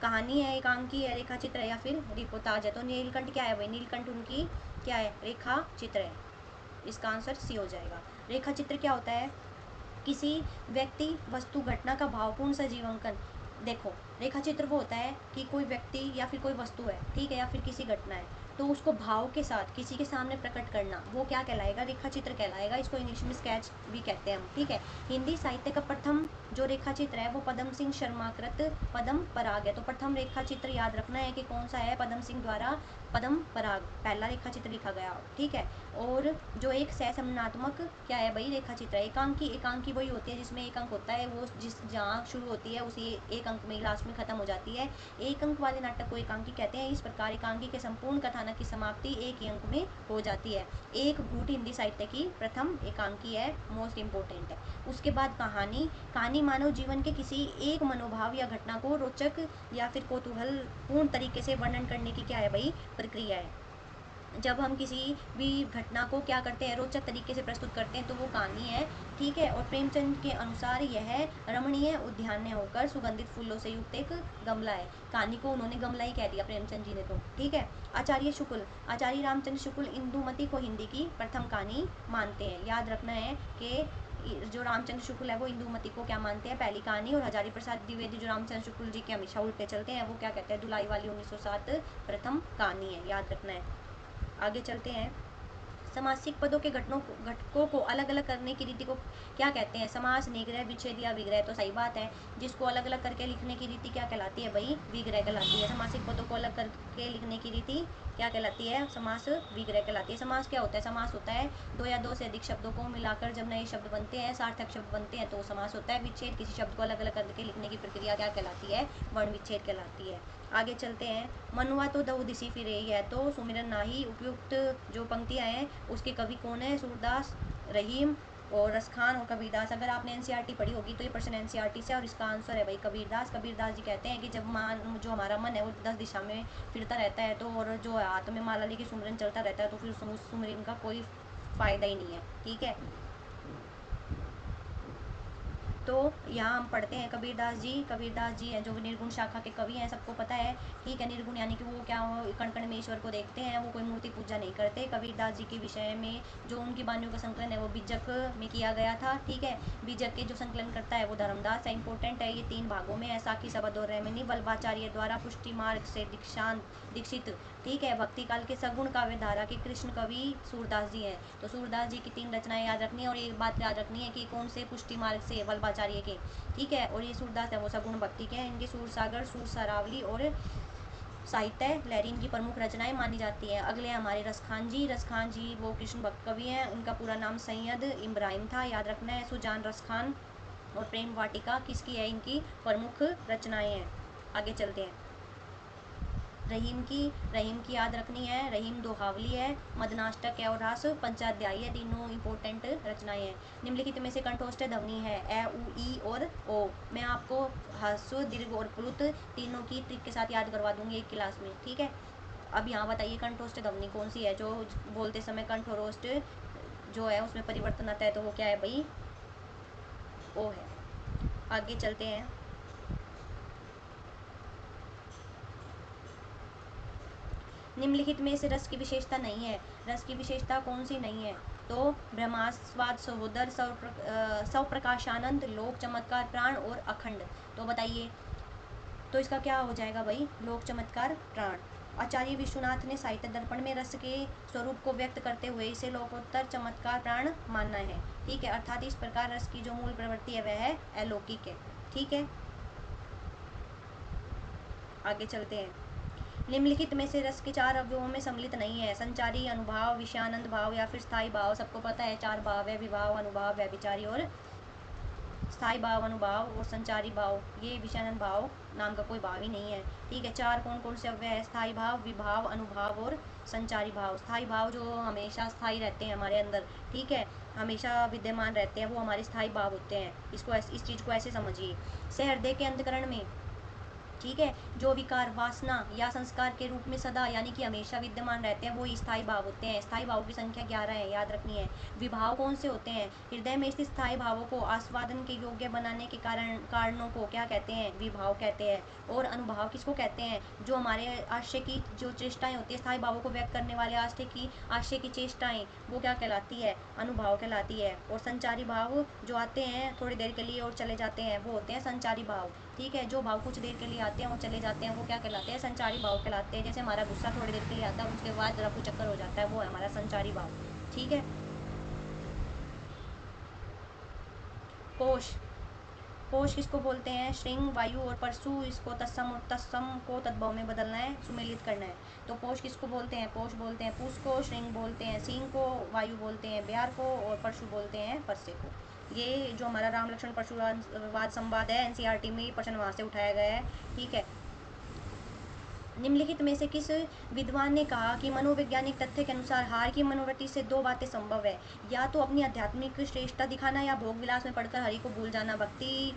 कहानी है, एकांकी है, रेखा चित्र है या फिर रिपोर्टाज है। तो नीलकंठ क्या है भाई, नीलकंठ उनकी क्या है, रेखा चित्र है, इसका आंसर सी हो जाएगा। रेखा चित्र क्या होता है, किसी व्यक्ति वस्तु घटना का भावपूर्ण सजीवांकन। देखो रेखा चित्र वो होता है कि कोई व्यक्ति या फिर कोई वस्तु है, ठीक है, या फिर किसी घटना है, तो उसको भाव के साथ किसी के सामने प्रकट करना, वो क्या कहलाएगा, रेखा चित्र कहलाएगा। इसको इंग्लिश में स्केच भी कहते हैं हम, ठीक है। हिंदी साहित्य का प्रथम जो रेखा चित्र है वो पदम सिंह शर्माकृत पदम पराग है। तो प्रथम रेखा चित्र याद रखना है कि कौन सा है, पदम सिंह द्वारा पदम पराग पहला रेखा चित्र लिखा गया, ठीक है। और जो एक सहसमनात्मक क्या है भाई, रेखा चित्र है। एकांकी वही होती है जिसमें एक अंक होता है, वो जिस जहाँ शुरू होती है उसी एक अंक में लास्ट में खत्म हो जाती है। एक अंक वाले नाटक को एकांकी कहते हैं। इस प्रकार एकांकी के संपूर्ण कथानक की समाप्ति एक ही अंक में हो जाती है। एक घूट हिंदी साहित्य की प्रथम एकांकी है, मोस्ट इंपोर्टेंट है। उसके बाद कहानी मानव जीवन के किसी एक मनोभाव या घटना को रोचक या फिर कौतूहलपूर्ण तरीके से वर्णन करने की क्या है भाई, प्रक्रिया है। जब हम किसी भी घटना को क्या करते हैं, रोचक तरीके से प्रस्तुत करते हैं, तो वो कहानी है, ठीक है। और प्रेमचंद के अनुसार यह रमणीय उद्यान होकर सुगंधित फूलों से युक्त एक गमला है। कहानी को उन्होंने गमला ही कह दिया प्रेमचंद जी ने, तो ठीक है। आचार्य रामचंद्र शुक्ल इंदुमती को हिंदी की प्रथम कहानी मानते हैं। याद रखना है कि जो रामचंद्र शुक्ल है वो इंदुमती को क्या मानते हैं, पहली कहानी। और हजारी प्रसाद द्विवेदी जो रामचंद्र शुक्ल जी के हमेशा उल्टे चलते हैं, वो क्या कहते हैं, धुलाई वाली 1907 प्रथम कहानी है, याद रखना है। आगे चलते हैं। समासिक पदों के घटकों को अलग अलग करने की रीति को क्या कहते हैं, समास, निग्रह, विच्छेद या विग्रह। तो सही बात है, जिसको अलग अलग करके लिखने की रीति क्या कहलाती है भाई, विग्रह कहलाती है। समासिक पदों को अलग करके लिखने की रीति क्या कहलाती है, समास विग्रह कहलाती है। समास क्या होता है, समास होता है 2 या 2 से अधिक शब्दों को मिलाकर जब नए शब्द बनते हैं, सार्थक शब्द बनते हैं, तो समास होता है। विच्छेद किसी शब्द को अलग अलग करके लिखने की प्रक्रिया क्या कहलाती है, वर्ण विच्छेद कहलाती है। आगे चलते हैं। मनुआ तो दऊ दिसी फिरे, यह तो सुमिरन नाही। उपयुक्त जो पंक्तियां हैं उसके कवि कौन है, सूरदास, रहीम और रसखान और कबीरदास। अगर आपने एनसीईआरटी पढ़ी होगी तो ये प्रश्न एनसीईआरटी से, और इसका आंसर है भाई कबीरदास जी कहते हैं कि जब जो हमारा मन है वो 10 दिशा में फिरता रहता है, तो और जो हाथ में माला लेके सुमिरन चलता रहता है, तो फिर उस सुमिरन का कोई फायदा ही नहीं है, ठीक है। तो यहाँ हम पढ़ते हैं कबीरदास जी हैं जो निर्गुण शाखा के कवि हैं, सबको पता है, ठीक है। निर्गुण यानी कि वो क्या, कण कण में ईश्वर को देखते हैं, वो कोई मूर्ति पूजा नहीं करते। कबीरदास जी के विषय में जो उनकी वाणियों का संकलन है वो बीजक में किया गया था, ठीक है। बीजक के जो संकलन करता है वो धर्मदास है, इंपॉर्टेंट है। ये 3 भागों में है, साकी, सबद और रेमिनी। वल्लभाचार्य द्वारा पुष्टि मार्ग से दीक्षित ठीक है। भक्ति काल के सगुण काव्य धारा के कृष्ण कवि सूरदास जी हैं। तो सूरदास जी की 3 रचनाएं याद रखनी है, और एक बात याद रखनी है कि कौन से पुष्टि मार्ग से, वल्लभाचार्य के। ठीक है। और ये सूरदास है वो सगुण भक्ति के हैं। इनके सूर सागर, सूर सरावली और साहित्य लहरी इनकी प्रमुख रचनाएं मानी जाती हैं। अगले हमारे रसखान जी। रसखान जी वो कृष्ण भक्त कवि हैं। उनका पूरा नाम सैयद इब्राहिम था, याद रखना है। सुजान रसखान और प्रेम वाटिका किसकी है, इनकी प्रमुख रचनाएं हैं। आगे चलते हैं। रहीम की याद रखनी है। रहीम दोहावली है, मदनाष्टक है और रास पंचाध्यायी है। तीनों इंपॉर्टेंट रचनाएं हैं। निम्नलिखित में से कंठोष्ठ ध्वनि है ए, उ, ई और ओ। मैं आपको ह्रस्व, दीर्घ और प्लुत तीनों की ट्रिक के साथ याद करवा दूंगी एक क्लास में। ठीक है। अब यहाँ बताइए कंठोष्ठ ध्वनि कौन सी है जो बोलते समय कंठरोष्ट जो है उसमें परिवर्तन आता है, तो वो क्या है भाई, ओ है। आगे चलते हैं। निम्नलिखित में से रस की विशेषता नहीं है। रस की विशेषता कौन सी नहीं है, तो ब्रह्मास्वाद, सहोदर, स्वप्रकाशानंद, लोक, चमत्कार, प्राण और अखंड। तो बताइए, तो इसका क्या हो जाएगा भाई, लोक, चमत्कार, प्राण। आचार्य विश्वनाथ ने साहित्य दर्पण में रस के स्वरूप को व्यक्त करते हुए इसे लोकोत्तर, चमत्कार, प्राण मानना है। ठीक है। अर्थात इस प्रकार रस की जो मूल प्रवृत्ति है वह है अलौकिक है। ठीक है। आगे चलते हैं। निम्नलिखित में से रस के 4 अवयवों में सम्मिलित नहीं है। संचारी, अनुभाव, विषयानंद भाव या फिर स्थायी भाव। सबको पता है 4 भाव है, विभाव, अनुभाव, व्यभिचारी और स्थायी भाव, अनुभाव और संचारी भाव। ये विषयानंद भाव नाम का कोई भाव ही नहीं है। ठीक है। 4 कौन कौन से अवयव है, स्थायी भाव, विभाव, अनुभाव और संचारी भाव। स्थायी भाव जो हमेशा स्थायी रहते हैं हमारे अंदर, ठीक है, हमेशा विद्यमान रहते हैं, वो हमारे स्थायी भाव होते हैं। इसको इस चीज़ को ऐसे समझिए। सहृदय के अंतकरण में, ठीक है, जो विकार, वासना या संस्कार के रूप में सदा यानी कि हमेशा विद्यमान रहते हैं, वो स्थायी भाव होते हैं। स्थायी भावों की संख्या 11 है, याद रखनी है। विभाव कौन से होते हैं, हृदय में स्थित स्थायी भावों को आस्वादन के योग्य बनाने के कारणों को क्या कहते हैं, विभाव कहते हैं। और अनुभाव किसको कहते हैं, जो हमारे आशय की जो चेष्टाएं होती है, स्थायी भावों को व्यक्त करने वाले आशय की चेष्टाएं, वो क्या कहलाती है, अनुभाव कहलाती है। और संचारी भाव जो आते हैं थोड़ी देर के लिए और चले जाते हैं, वो होते हैं संचारी भाव। ठीक है। जो भाव कुछ देर के लिए आते हैं और चले जाते हैं, वो क्या कहलाते हैं, संचारी भाव कहलाते हैं। जैसे हमारा गुस्सा थोड़ी देर के लिए आता है, उसके बाद रफू चक्कर हो जाता है, वो है हमारा संचारी भाव। ठीक है। कोश। कोश किसको बोलते हैं, श्रृंग, वायु और परशु, इसको तत्सम और तत्सम को तद्भव में बदलना है, सुमेलित करना है। तो कोश किसको बोलते हैं, पोष बोलते हैं पूष को, श्रृंग बोलते हैं सिंह को, वायु बोलते हैं ब्यार को और परशु बोलते हैं परसे को। ये जो हमारा राम लक्ष्मण परशुराम संवाद है, एनसीईआरटी में प्रश्न वहाँ से उठाया गया है। ठीक है। निम्नलिखित में से किस विद्वान ने कहा कि मनोवैज्ञानिक तथ्य के अनुसार हार की मनोवृत्ति से 2 बातें संभव है, या तो अपनी आध्यात्मिक श्रेष्ठता दिखाना या भोग विलास में पड़कर हरि को भूल जाना। भक्ति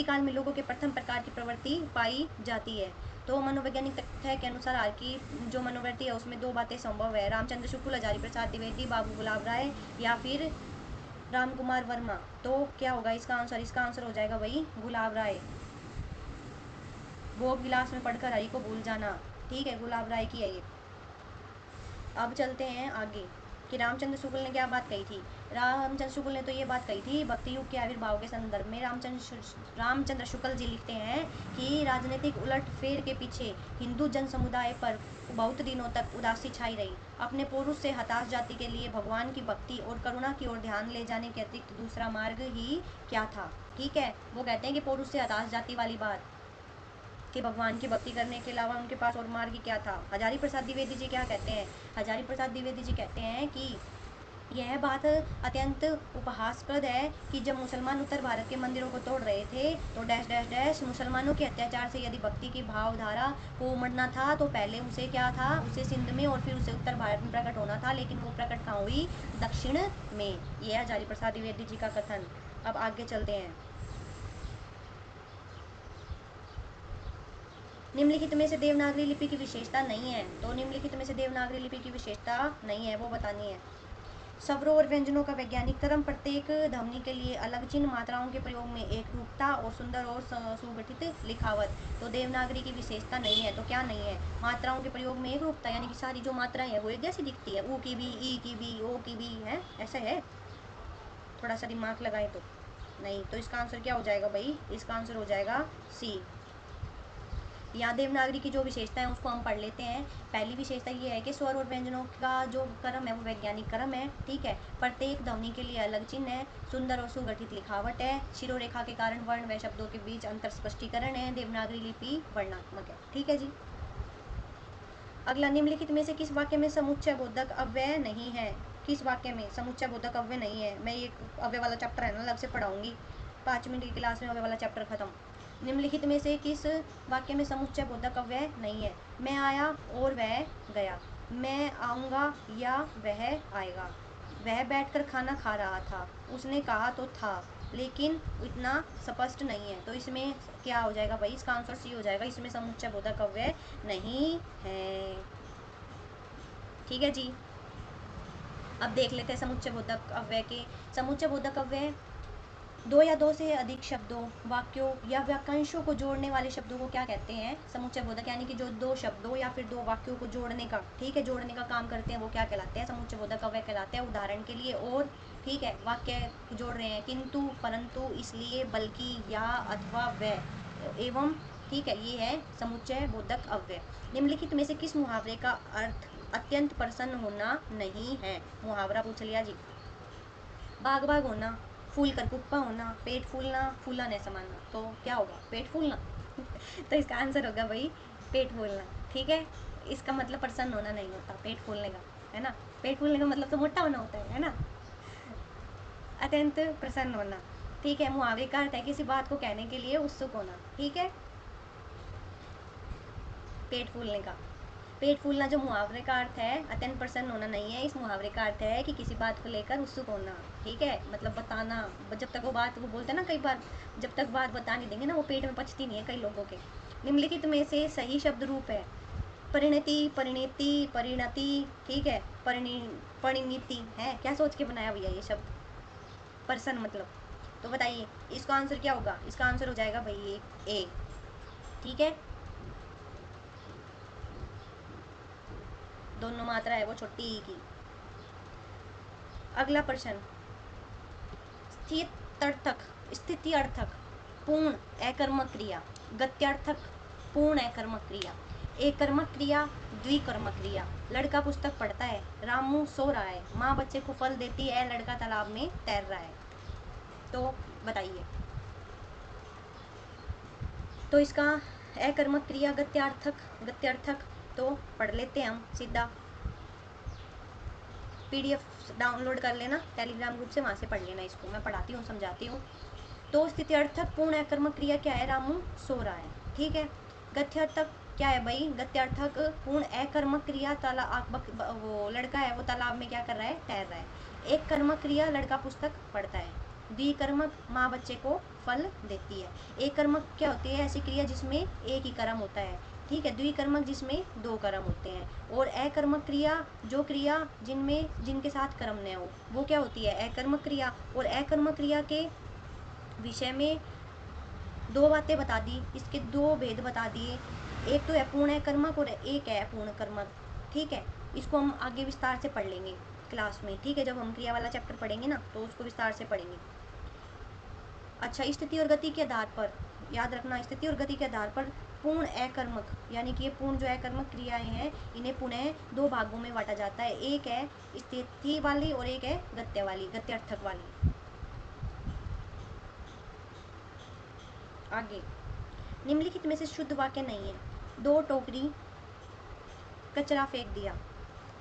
काल में लोगों के प्रथम प्रकार की प्रवृत्ति पाई जाती है। तो मनोवैज्ञानिक तथ्य के अनुसार हार की जो मनोवृत्ति है उसमें 2 बातें संभव है, रामचंद्र शुक्ल, हजारी प्रसाद द्विवेदी, बाबू गुलाब राय या फिर राम कुमार वर्मा। तो क्या होगा इसका आंसर, इसका आंसर हो जाएगा भाई गुलाब राय। भोग विलास में पढ़कर हरि को भूल जाना, ठीक है, गुलाब राय की है ये। अब चलते हैं आगे कि रामचंद्र शुक्ल ने क्या बात कही थी। रामचंद्र शुक्ल ने तो ये बात कही थी भक्ति युग के आविर्भाव के संदर्भ में। रामचंद्र शुक्ल जी लिखते हैं कि राजनीतिक उलटफेर के पीछे हिंदू जन समुदाय पर बहुत दिनों तक उदासी छाई रही। अपने पौरुष से हताश जाति के लिए भगवान की भक्ति और करुणा की ओर ध्यान ले जाने के अतिरिक्त दूसरा मार्ग ही क्या था। ठीक है। वो कहते हैं कि पौरुष से हताश जाति वाली बात कि भगवान की भक्ति करने के अलावा उनके पास और मार्ग क्या था। हजारी प्रसाद द्विवेदी जी क्या कहते हैं, हजारी प्रसाद द्विवेदी जी कहते हैं कि यह बात अत्यंत उपहासप्रद है कि जब मुसलमान उत्तर भारत के मंदिरों को तोड़ रहे थे तो डैश डैश डैश मुसलमानों के अत्याचार से यदि भक्ति की भावधारा को उमड़ना था तो पहले उसे क्या था, उसे सिंध में और फिर उसे उत्तर भारत में प्रकट होना था, लेकिन वो प्रकट कहाँ हुई, दक्षिण में। यह है हजारी प्रसाद द्विवेदी जी का कथन। अब आगे चलते हैं। निम्नलिखित में से देवनागरी लिपि की विशेषता नहीं है, तो निम्नलिखित में से देवनागरी लिपि की विशेषता नहीं है, वो बतानी है। स्वरों और व्यंजनों का वैज्ञानिक क्रम, प्रत्येक ध्वनि के लिए अलग चिन्ह, मात्राओं के प्रयोग में एक रूपता और सुंदर और सुगठित लिखावट। तो देवनागरी की विशेषता नहीं है, तो क्या नहीं है, मात्राओं के प्रयोग में एक रूपता, यानी कि सारी जो मात्राएं हैं वो एक जैसी दिखती है, ऊ की भी, ई की भी, ओ की भी है, ऐसा है, थोड़ा सा दिमाग लगाए तो नहीं। तो इसका आंसर क्या हो जाएगा भाई, इसका आंसर हो जाएगा सी। यहाँ देवनागरी की जो विशेषता है उसको हम पढ़ लेते हैं। पहली विशेषता ये है कि स्वर और व्यंजनों का जो क्रम है वो वैज्ञानिक क्रम है, ठीक है। प्रत्येक ध्वनि के लिए अलग चिन्ह है, सुंदर और सुगठित लिखावट है, शिरोरेखा के कारण वर्ण व शब्दों के बीच अंतर स्पष्टीकरण है, देवनागरी लिपि वर्णात्मक है, ठीक है जी। अगला, निम्नलिखित में से किस वाक्य में समुच्चय बोधक अव्यय नहीं है? किस वाक्य में समुच्चय बोधक अव्यय नहीं है? मैं ये अव्यय वाला चैप्टर है ना अलग से पढ़ाऊंगी, 5 मिनट की क्लास में अव्यय वाला चैप्टर खत्म। निम्नलिखित में से किस वाक्य में समुच्चय बोधक अव्यय नहीं है? मैं आया और वह गया, मैं आऊँगा या वह आएगा, वह बैठकर खाना खा रहा था, उसने कहा तो था लेकिन इतना स्पष्ट नहीं है। तो इसमें क्या हो जाएगा भाई? इसका आंसर सी हो जाएगा, इसमें समुच्चय बोधक अव्यय नहीं है, ठीक है जी। अब देख लेते हैं समुच्चय बोधक अव्यय के। समुच्चय बोधक अव्यय दो या दो से अधिक शब्दों, वाक्यों या वाक्यांशों को जोड़ने वाले शब्दों को क्या कहते हैं? समुच्चय बोधक, यानी कि जो दो शब्दों या फिर दो वाक्यों को जोड़ने का, ठीक है, जोड़ने का काम करते हैं, वो क्या कहलाते हैं? समुच्चय बोधक अव्यय कहलाते हैं। उदाहरण के लिए और, ठीक है, वाक्य जोड़ रहे हैं, किंतु, परंतु, इसलिए, बल्कि, या, अथवा, व, एवं, ठीक है, ये है समुच्चय बोधक अव्यय। निम्नलिखित में से किस मुहावरे का अर्थ अत्यंत प्रसन्न होना नहीं है? मुहावरा पूछ लिया जी। बाग बाग होना, फूल कर कुप्पा होना, पेट फूलना, फूला न समाना, तो क्या होगा? पेट फूलना। तो इसका आंसर होगा भाई पेट फूलना, ठीक है। इसका मतलब प्रसन्न होना नहीं होता, पेट फूलने का, है ना। पेट फूलने का मतलब तो मोटा होना होता है ना। अत्यंत प्रसन्न होना, ठीक है। मुहावरे का अर्थ है किसी बात को कहने के लिए उत्सुक होना, ठीक है। पेट फूलने का, पेट फूलना जो मुहावरे का अर्थ है, अत्यंत प्रसन्न होना नहीं है। इस मुहावरे का अर्थ है कि किसी बात को लेकर उत्सुक होना, ठीक है, मतलब बताना। जब तक वो बात, वो बोलते हैं ना कई बार, जब तक बात बता नहीं देंगे ना वो पेट में पचती नहीं है कई लोगों के। निम्नलिखित में से सही शब्द रूप है? परिणति, परिणति, परिणति, ठीक है, परिणति है। क्या सोच के बनाया भैया ये शब्द? पर्सन मतलब। तो बताइए इसका आंसर क्या होगा? इसका आंसर हो जाएगा भाई ए, ठीक है। दोनों मात्रा है वो छोटी ई की। अगला प्रश्न, स्थित्यर्थक, स्थिति अर्थक पूर्ण अकर्मक क्रिया, गत्यार्थक पूर्ण अकर्मक क्रिया, एकर्मक क्रिया, द्विकर्मक क्रिया। लड़का पुस्तक पढ़ता है, रामू सो रहा है, माँ बच्चे को फल देती है, लड़का तालाब में तैर रहा है। तो बताइए, तो इसका अकर्मक क्रिया गत्यार्थक, गत्यार्थक तो पढ़ लेते हैं हम सीधा। PDF डाउनलोड कर लेना टेलीग्राम ग्रुप से, वहाँ से पढ़ लेना इसको, मैं पढ़ाती हूँ, समझाती हूँ। तो स्थित्यर्थक पूर्ण अकर्मक क्रिया क्या है? रामू सो रहा है, ठीक है। गत्यार्थक क्या है भाई? गत्यार्थक पूर्ण अकर्मक क्रिया, वो लड़का है वो तालाब में क्या कर रहा है? तैर रहा है। एक कर्मक क्रिया, लड़का पुस्तक पढ़ता है। द्विकर्मक, माँ बच्चे को फल देती है। एक कर्मक क्या होती है? ऐसी क्रिया जिसमें एक ही कर्म होता है, ठीक है। द्विकर्मक जिसमें दो कर्म होते हैं। और अकर्मक क्रिया, जो क्रिया जिनमें, जिनके साथ कर्म न हो, वो क्या होती है? अकर्मक क्रिया। और अकर्मक क्रिया के विषय में दो बातें बता दी, इसके दो भेद बता दिए। एक तो है पूर्ण कर्मक और एक है पूर्ण कर्मक, ठीक है। इसको हम आगे विस्तार से पढ़ लेंगे क्लास में, ठीक है। जब हम क्रिया वाला चैप्टर पढ़ेंगे ना तो उसको विस्तार से पढ़ेंगे। अच्छा, स्थिति और गति के आधार पर याद रखना, स्थिति और गति के आधार पर पूर्ण अकर्मक, यानी कि ये पूर्ण जो अकर्मक क्रियाएं हैं इन्हें पुनः दो भागों में बांटा जाता है। एक है स्थिति वाली और एक है गत्य वाली, गत्यार्थक वाली। आगे, निम्नलिखित में से शुद्ध वाक्य नहीं है? दो टोकरी कचरा फेंक दिया,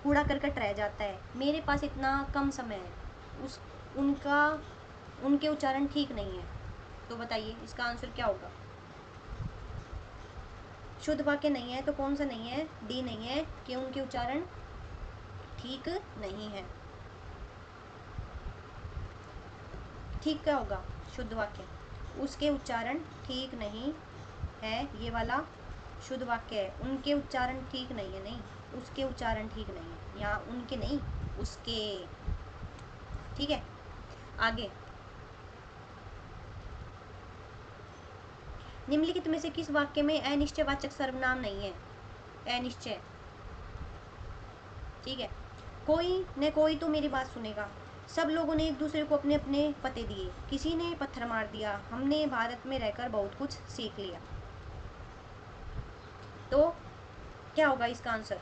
कूड़ा करकट रह जाता है, मेरे पास इतना कम समय है, उस उनका उनके उच्चारण ठीक नहीं है। तो बताइए इसका आंसर क्या होगा? शुद्ध वाक्य नहीं है तो कौन सा नहीं है? डी नहीं है कि उनके उच्चारण ठीक नहीं है। ठीक क्या होगा? शुद्ध वाक्य, उसके उच्चारण ठीक नहीं है, ये वाला शुद्ध वाक्य है। उनके उच्चारण ठीक नहीं है, नहीं, उसके उच्चारण ठीक नहीं है, यहाँ उनके नहीं, उसके, ठीक है। आगे, निम्नलिखित में से किस वाक्य में अनिश्चयवाचक सर्वनाम नहीं है? अनिश्चय, ठीक है। कोई न कोई तो मेरी बात सुनेगा, सब लोगों ने एक दूसरे को अपने अपने पते दिए, किसी ने पत्थर मार दिया, हमने भारत में रहकर बहुत कुछ सीख लिया। तो क्या होगा इसका आंसर?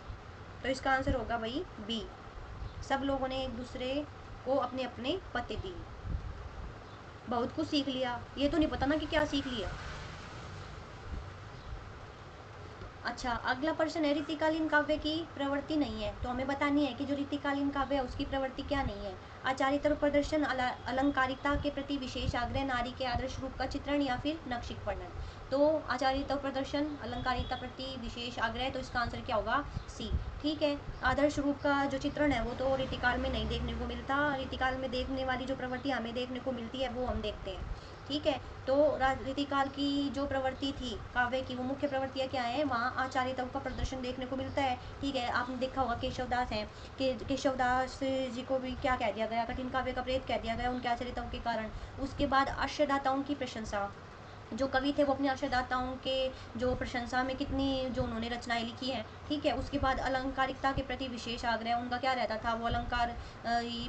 तो इसका आंसर होगा भाई बी। सब लोगों ने एक दूसरे को अपने अपने पते दिए। बहुत कुछ सीख लिया, ये तो नहीं पता ना कि क्या सीख लिया। अच्छा, अगला प्रश्न है रीतिकालीन काव्य की प्रवृत्ति नहीं है, तो हमें बतानी है कि जो रीतिकालीन काव्य है उसकी प्रवृत्ति क्या नहीं है। आचार्यता और प्रदर्शन, अलंकारिता के प्रति विशेष आग्रह, नारी के आदर्श रूप का चित्रण या फिर नक्षिक वर्णन। तो आचार्यता और प्रदर्शन, अलंकारिता प्रति विशेष आग्रह, तो इसका आंसर क्या होगा? सी। ठीक है, आदर्श रूप का जो चित्रण है वो तो रीतिकाल में नहीं देखने को मिलता। रीतिकाल में देखने वाली जो प्रवृत्ति हमें देखने को मिलती है वो हम देखते हैं। ठीक है, तो रीतिकाल की जो प्रवृत्ति थी काव्य की, वो मुख्य प्रवृत्तियाँ क्या है? वहाँ आचार्यता का प्रदर्शन देखने को मिलता है। ठीक है, आपने देखा होगा केशवदास हैं, केशवदास जी को भी क्या कह दिया गया? कठिन काव्य का प्रेत कह दिया गया उनके आचार्यताओं के कारण। उसके बाद आश्रयदाताओं की प्रशंसा, जो कवि थे वो अपने आश्रयदाताओं के जो प्रशंसा में कितनी जो उन्होंने रचनाएं लिखी हैं। ठीक है, उसके बाद अलंकारिकता के प्रति विशेष आग्रह, उनका क्या रहता था? वो अलंकार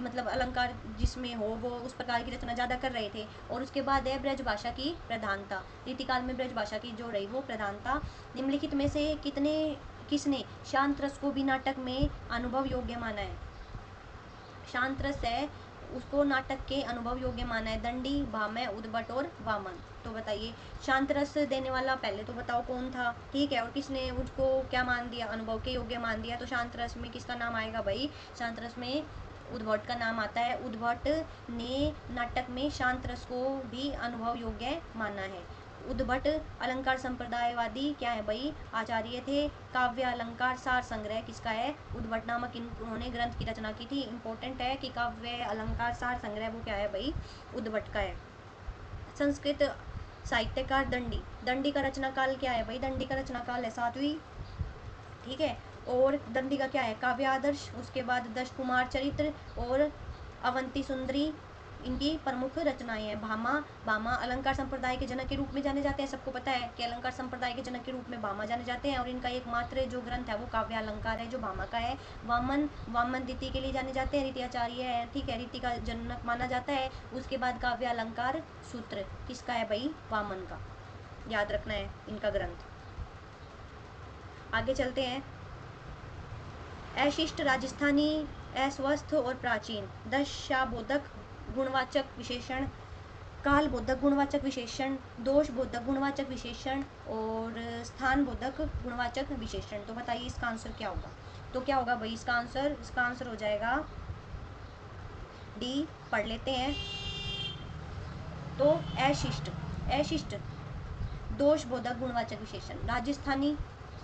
मतलब अलंकार जिसमें हो वो उस प्रकार की रचना ज़्यादा कर रहे थे। और उसके बाद है ब्रज भाषा की प्रधानता। रीतिकाल में ब्रज भाषा की जो रही वो प्रधानता। निम्नलिखित में से किसने शांत रस को भी नाटक में अनुभव योग्य माना है? शांत रस है उसको नाटक के अनुभव योग्य माना है। दंडी, भामह, उद्भट और वामन। तो बताइए शांत रस देने वाला पहले तो बताओ कौन था? ठीक है, और किसने उसको क्या मान दिया? अनुभव के योग्य मान दिया। तो शांत रस में किसका नाम आएगा भाई? शांत रस में उद्भट का नाम आता है। उद्भट ने नाटक में शांत रस को भी अनुभव योग्य माना है। उद्भट अलंकार संप्रदायवादी क्या है भाई? आचार्य थे। काव्य अलंकार सार संग्रह किसका है? उद्भट नामक उन्होंने ग्रंथ की रचना की थी। इंपॉर्टेंट है कि काव्य अलंकार सार संग्रह वो क्या है भाई? उद्भट का है। संस्कृत साहित्यकार दंडी, दंडी का रचना काल क्या है भाई? दंडी का रचना काल है 7वीं। ठीक है, और दंडी का क्या है? काव्य आदर्श, उसके बाद दश कुमार चरित्र और अवंती सुंदरी इनकी प्रमुख रचनाएं हैं। भामा, भामा अलंकार संप्रदाय के जनक के रूप में जाने जाते हैं। सबको पता है कि अलंकार संप्रदाय के जनक के रूप में भामा जाने जाते हैं, और इनका एकमात्र जो ग्रंथ है वो काव्य अलंकार है जो भामा का है। वामन, वामन रीति के लिए जाने जाते हैं, रीति आचार्य है। ठीक है, रीति का जनक माना जाता है। उसके बाद काव्य अलंकार सूत्र किसका है भाई? वामन का। याद रखना है इनका ग्रंथ। आगे चलते हैं। अशिष्ट, राजस्थानी, अस्वस्थ और प्राचीन, दशाबोधक गुणवाचक विशेषण, काल बोधक गुणवाचक विशेषण, दोष बोधक गुणवाचक विशेषण और स्थान बोधक गुणवाचक विशेषण। तो बताइए इसका आंसर क्या होगा? तो क्या होगा भाई इसका आंसर? इसका आंसर हो जाएगा डी। पढ़ लेते हैं। तो अशिष्ट, अशिष्ट दोष बोधक गुणवाचक विशेषण। राजस्थानी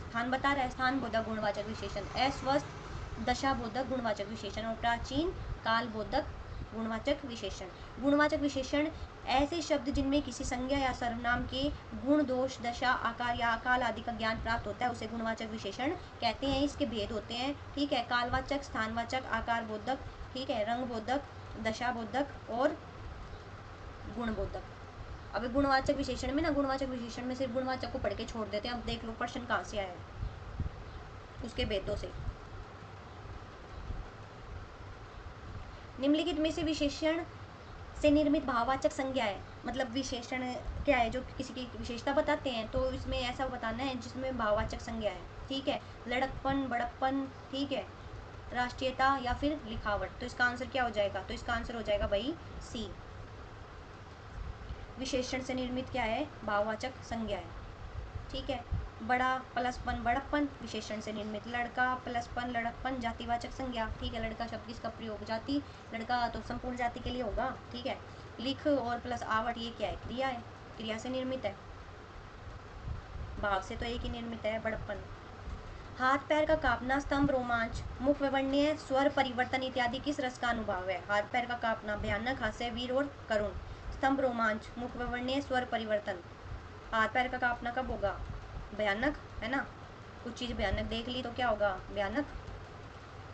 स्थान बता रहा है, स्थान बोधक गुणवाचक विशेषण। अस्वस्थ दशा बोधक गुणवाचक विशेषण। और प्राचीन काल बोधक गुणवाचक विशेषण। गुणवाचक विशेषण ऐसे शब्द जिनमें किसी संज्ञा या सर्वनाम के गुण, दोष, दशा, आकार या काल आदि का ज्ञान प्राप्त होता है उसे गुणवाचक विशेषण कहते हैं। इसके भेद होते हैं। ठीक है, कालवाचक, स्थानवाचक, आकार बोधक, ठीक है, रंग बोधक, दशा बोधक और गुण बोधक। अब गुणवाचक विशेषण में ना, गुणवाचक विशेषण में सिर्फ गुणवाचक को पढ़ के छोड़ देते हैं। अब देख लो प्रश्न कहाँ से आया है उसके भेदों से। निम्नलिखित में से विशेषण से निर्मित भाववाचक संज्ञा है। मतलब विशेषण क्या है? जो किसी की विशेषता बताते हैं तो इसमें ऐसा बताना है जिसमें भाववाचक संज्ञा है। ठीक है, लड़कपन, बड़प्पन, ठीक है, राष्ट्रीयता या फिर लिखावट। तो इसका आंसर क्या हो जाएगा? तो इसका आंसर हो जाएगा भाई सी। विशेषण से निर्मित क्या है? भाववाचक संज्ञा है। ठीक है, बड़ा प्लसपन बड़प्पन विशेषण से निर्मित। लड़का प्लसपन लड़कपन जातिवाचक संज्ञा। ठीक है, लड़का शब्द किसका प्रयोग? जाति, लड़का तो संपूर्ण जाति के लिए होगा। ठीक है, लिख और प्लस आवट ये क्या है? क्रिया है, क्रिया से निर्मित है। भाव से तो एक ही निर्मित है, बड़प्पन। हाथ पैर का कांपना, स्तंभ, रोमांच, मुख विवर्ण्य, स्वर परिवर्तन इत्यादि किस रस का अनुभव है? हाथ पैर का कांपना भयानक, हास्य, वीर और करुण। स्तंभ, रोमांच, मुख विवर्ण्य, स्वर परिवर्तन। हाथ पैर का कांपना कब होगा? भयानक, है ना? कुछ चीज़ भयानक देख ली तो क्या होगा? भयानक।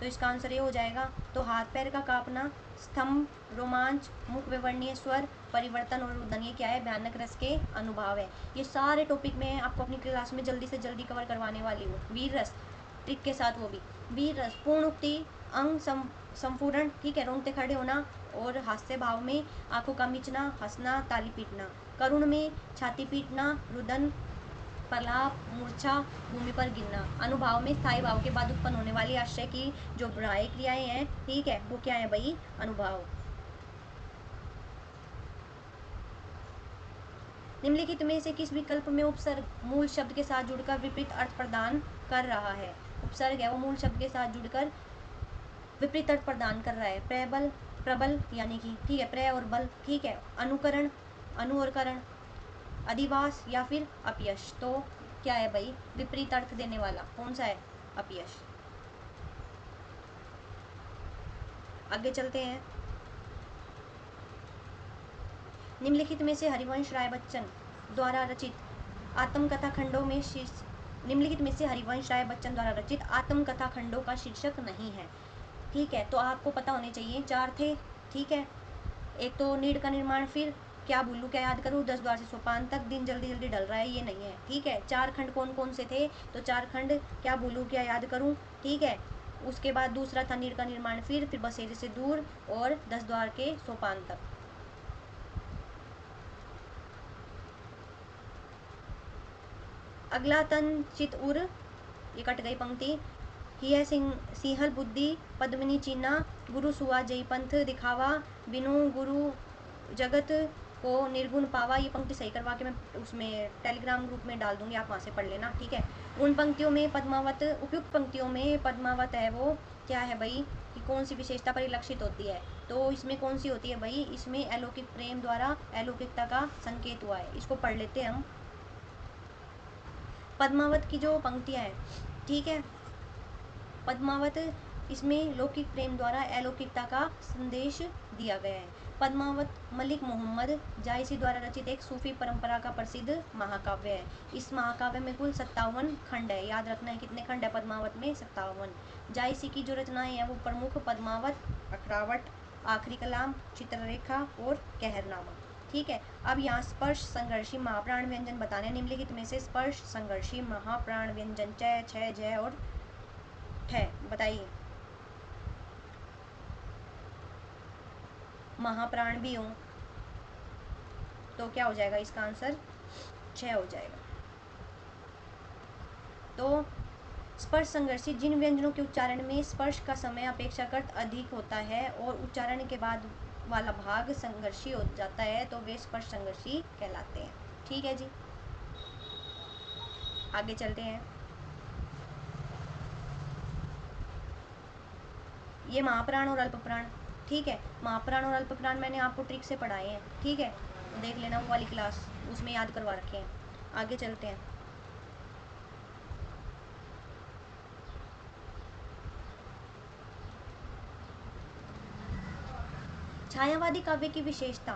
तो इसका आंसर ये हो जाएगा। तो हाथ पैर का कांपना, स्तंभ, रोमांच, मुख विवर्णीय, स्वर परिवर्तन और रुदन ये क्या है? भयानक रस के अनुभव है। ये सारे टॉपिक मैं आपको अपनी क्लास में जल्दी से जल्दी कवर करवाने वाली हूँ। वीर रस ट्रिक के साथ, वो भी वीर रस, पूर्ण उक्ति, अंग संपूर्ण, ठीक है, रोंगटे खड़े होना, और हास्य भाव में आंखों का मिचना, हंसना, ताली पीटना। करुण में छाती पीटना, रुदन, प्रलाप, मूर्छा, भूमि पर गिरना। अनुभाव में स्थायी भाव के बाद उत्पन्न होने वाली आश्रय की जो बाह्य क्रियाएं हैं, ठीक है, वो क्या है भाई? अनुभाव। निम्नलिखित में से किस विकल्प में उपसर्ग मूल शब्द के साथ जुड़कर विपरीत अर्थ प्रदान कर रहा है? उपसर्ग है वो मूल शब्द के साथ जुड़कर विपरीत अर्थ प्रदान कर रहा है। प्रबल, प्रबल यानी कि, ठीक है, प्र और बल, ठीक है, अनुकरण, अनु और करण, अधिवास या फिर अपयश। तो क्या है भाई? विपरीत अर्थ देने वाला कौन सा है? अपयश। आगे चलते हैं। निम्नलिखित में से हरिवंश राय बच्चन द्वारा रचित आत्मकथा खंडों में शीर्ष निम्नलिखित में से हरिवंश राय बच्चन द्वारा रचित आत्मकथा खंडों का शीर्षक नहीं है, ठीक है। तो आपको पता होने चाहिए, 4 थे, ठीक है। एक तो नीड का निर्माण, फिर क्या भूलू क्या याद करूँ, 10 द्वार से सोपान तक, दिन जल्दी जल्दी ढल रहा है, ये नहीं है, ठीक है। 4 खंड कौन कौन से थे? तो 4 खंड क्या भूलू क्या याद करूँ, ठीक है। उसके बाद दूसरा था नीड का निर्माण, फिर बसेरे से दूर और 10 द्वार के सोपान तक। अगला तन चित उर, ये कट गई पंक्ति। हिय सिंहल बुद्धि पद्मिनी चीना, गुरु सुआ जय पंथ दिखावा, बिनु गुरु जगत को निर्गुण पावा। ये पंक्ति सही करवा के मैं उसमें टेलीग्राम ग्रुप में डाल दूंगी, आप वहाँ से पढ़ लेना, ठीक है। उन पंक्तियों में पद्मावत, उपयुक्त पंक्तियों में पद्मावत है वो क्या है भाई? कि कौन सी विशेषता परिलक्षित होती है? तो इसमें कौन सी होती है भाई? इसमें अलौकिक प्रेम द्वारा अलौकिकता का संकेत हुआ है। इसको पढ़ लेते हैं हम। पद्मावत की जो पंक्तियां हैं, ठीक है, पद्मावत, इसमें लौकिक प्रेम द्वारा अलौकिकता का संदेश दिया गया है। पद्मावत मलिक मोहम्मद जायसी द्वारा रचित एक सूफी परंपरा का प्रसिद्ध महाकाव्य है। इस महाकाव्य में कुल 57 खंड है। याद रखना है कितने खंड है पद्मावत में? 57। जायसी की जो रचनाएं हैं वो प्रमुख पद्मावत, अखरावट, आखिरी कलाम, चित्ररेखा और कहरनामा, ठीक है। अब यहाँ स्पर्श संघर्षी महाप्राण व्यंजन बताने। निम्नलिखित में से स्पर्श संघर्षी महाप्राण व्यंजन च, छ, ज और ठ बताइए। महाप्राण भी हो तो क्या हो जाएगा? इसका आंसर 6 हो जाएगा। तो स्पर्श संघर्षी जिन व्यंजनों के उच्चारण में स्पर्श का समय अपेक्षाकृत अधिक होता है और उच्चारण के बाद वाला भाग संघर्षी हो जाता है, तो वे स्पर्श संघर्षी कहलाते हैं, ठीक है जी। आगे चलते हैं। ये महाप्राण और अल्पप्राण, ठीक है। महाप्राण और अल्पप्राण मैंने आपको ट्रिक से पढ़ाए हैं, ठीक है, देख लेना वो वाली क्लास, उसमें याद करवा रखे हैं। आगे चलते हैं। छायावादी काव्य की विशेषता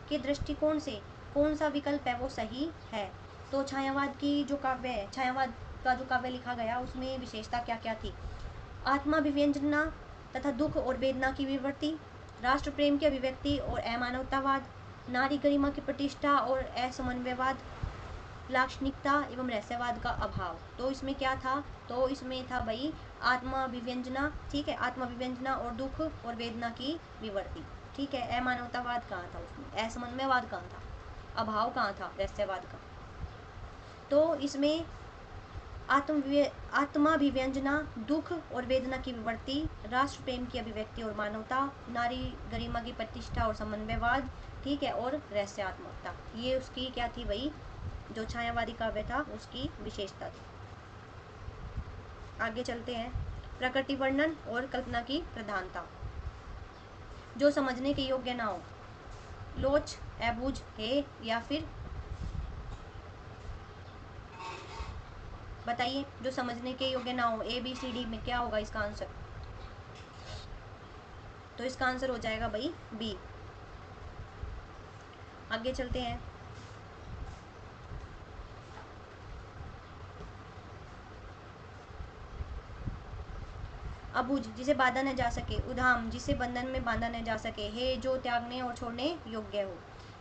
के दृष्टिकोण से कौन सा विकल्प है वो सही है? तो छायावाद की जो काव्य है, छायावाद का जो काव्य लिखा गया उसमें विशेषता क्या क्या थी? आत्माभिव्यंजना तथा दुख और वेदना की विवृत्ति, राष्ट्र प्रेम की अभिव्यक्ति और अमानवतावाद, नारी गरिमा की प्रतिष्ठा और असमन्वयवाद, लाक्षणिकता एवं रहस्यवाद का अभाव। तो इसमें क्या था? तो इसमें था भाई आत्माभिव्यंजना, ठीक है, आत्माभिव्यंजना और दुख और वेदना की विवृत्ति, ठीक है। अमानवतावाद कहाँ था उसमें? असमन्वयवाद कहाँ था? अभाव कहाँ था रहस्यवाद का? तो इसमें आत्माभिव्यंजना, दुख और वेदना की विवृत्ति, राष्ट्र प्रेम की अभिव्यक्ति और मानवता, नारी गरिमा की प्रतिष्ठा और समन्वयवाद, ठीक है, और रहस्यात्मकता, ये उसकी क्या थी भाई? जो छायावादी काव्य था उसकी विशेषता थी। आगे चलते हैं। प्रकृति वर्णन और कल्पना की प्रधानता। जो समझने के योग्य ना हो, लोच, अबूझ, है या फिर बताइए। जो समझने के योग्य ना हो, ABCD में क्या होगा इसका आंसर? तो इसका आंसर हो जाएगा भाई बी। आगे चलते हैं। अबुझ, जिसे बांधा न जा सके, उधाम, जिसे बंधन में बांधा न जा सके, हे, जो त्यागने और छोड़ने योग्य हो,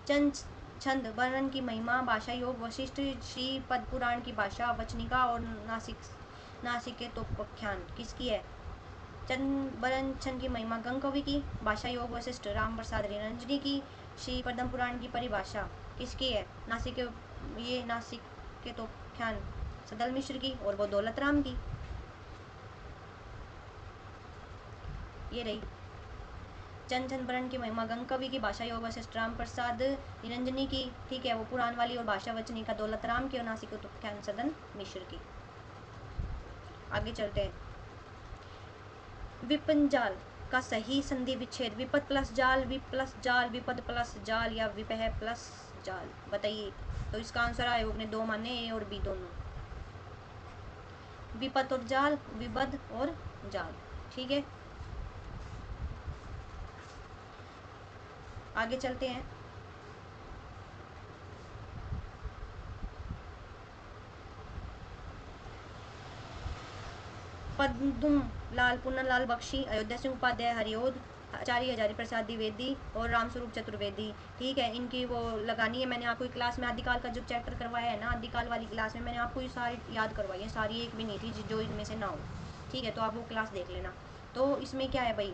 चंद, छंद, वर्णन की महिमा, भाषा योग, वशिष्ठ, श्री पद पुराण की भाषा, वचनिका और नासिकेतोपाख्यान किसकी है? चंद बरन छंद की महिमा गंग कवि की, भाषा योग वशिष्ठ राम प्रसाद निरंजनी की, श्री पद्म पुराण की परिभाषा किसकी है? नासिक, ये नासिक के तो ख्यान सदल मिश्र की और वो दौलत राम की। ये रही चंचन बरन की महिमा गंग कवि की, भाषा योग वशिष्ठ राम प्रसाद निरंजनी की, ठीक है, वो पुराण वाली, और भाषा वचनी का दौलत राम की, और नासिक ख्यान सदन मिश्र की। आगे चलते हैं। विपंजाल का सही संधि विच्छेद, विपद प्लस जाल, विप प्लस जाल, विपद प्लस जाल या विपह प्लस जाल, बताइए। तो इसका आंसर आयोग ने दो माने, ए और बी दोनों, विपद और जाल, विपद और जाल, ठीक है। आगे चलते हैं। पद्म लाल पुन्नलाल बख्शी, अयोध्या सिंह उपाध्याय हरिओद, आचार्य हजारी प्रसाद द्विवेदी और रामस्वरूप चतुर्वेदी, ठीक है। इनकी वो लगानी है, मैंने आपको क्लास में आदिकाल का जो चैप्टर करवाया है ना, आदिकाल वाली क्लास में मैंने आपको ये सारी याद करवाई है, सारी एक भी नहीं थी जो इनमें से ना हो, ठीक है, तो आप वो क्लास देख लेना। तो इसमें क्या है भाई,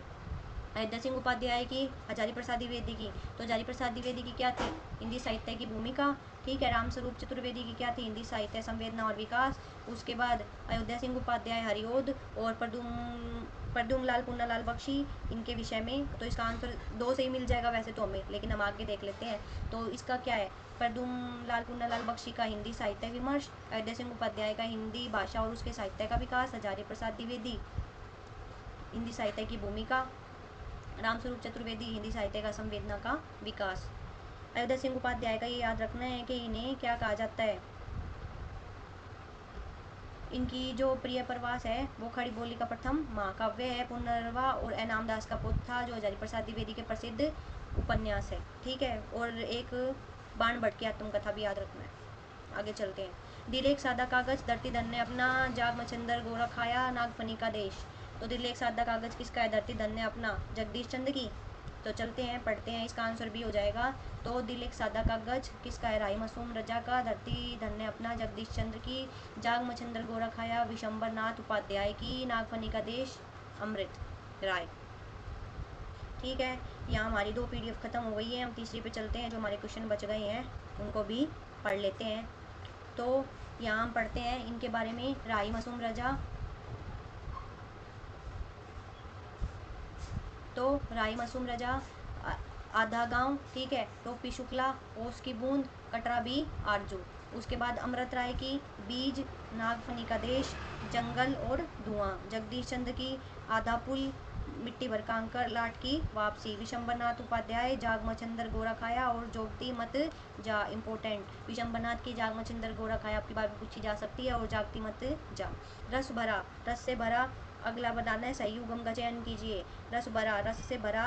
अयोध्या सिंह उपाध्याय की, हजारी प्रसाद द्विवेदी की, तो हजारी प्रसाद द्विवेदी की क्या थी, हिंदी साहित्य की भूमिका, ठीक है। रामस्वरूप चतुर्वेदी की क्या थी, हिंदी साहित्य संवेदना और विकास। उसके बाद अयोध्या सिंह उपाध्याय हरिओद और प्रद्युम्न लाल पुन्नालाल बख्शी, इनके विषय में, तो इसका आंसर दो से ही मिल जाएगा वैसे तो हमें, लेकिन हम आगे देख लेते हैं। तो इसका क्या है, प्रद्युम्न लाल पुन्नालाल बख्शी का हिंदी साहित्य विमर्श, अयोध्या सिंह उपाध्याय का हिंदी भाषा और उसके साहित्य का विकास, हजारी प्रसाद द्विवेदी हिंदी साहित्य की भूमिका, रामस्वरूप चतुर्वेदी हिंदी साहित्य का संवेदना का विकास। अयोध्या सिंह उपाध्याय का ये याद रखना है कि इन्हें क्या कहा जाता है, इनकी जो प्रिय प्रवास है वो खड़ी बोली का प्रथम महाकाव्य है, पुनर्वा और एनामदास का पुत्र था, जो हजारी प्रसाद द्विवेदी के प्रसिद्ध उपन्यास है, ठीक है। और एक बाण भट्ट की आत्मकथा भी याद रखना है। आगे चलते हैं। दिल एक सादा कागज, धरती धन ने अपना, जाग मच्छंदर गोरा खाया, नागफनी का देश। तो दिल एक सादा कागज किसका है, धरती धन ने अपना, जगदीश चंद्र की। तो चलते हैं पढ़ते हैं, इसका आंसर भी हो जाएगा। तो दिल एक सादा कागज किसका है, राही मासूम रजा का, धरती धन ने अपना जगदीश चंद्र की, जाग मच्छंदर गोरा खाया विशंबर नाथ उपाध्याय की, नागफनी का देश अमृत राय, ठीक है। यहाँ हमारी 2 PDF खत्म हो गई है, हम तीसरी पे चलते हैं। जो हमारे क्वेश्चन बच गए हैं उनको भी पढ़ लेते हैं। तो यहाँ हम पढ़ते हैं इनके बारे में, राही मासूम रजा, तो राही मासूम रजा, आधा गांव, ठीक है, टोपी शुक्ला, ओस की बूंद, कटरा बी आरजू। उसके बाद अमृत राय की बीज, नागफनी का देश, जंगल और धुआं, जगदीश चंद्र की आधा पुल, मिट्टी भर कांकर लाट की वापसी, विशंबरनाथ उपाध्याय जाग मच्छंदर गोरा खाया और जोगती मत जा, इम्पोर्टेंट, विशंबरनाथ की जाग मच्छंदर गोरा खाया आपकी बात पूछी जा सकती है, और जागती मत जा। रस भरा, रस से भरा, अगला बनाना है, सही युगम का चयन कीजिए। रस भरा, रस से भरा,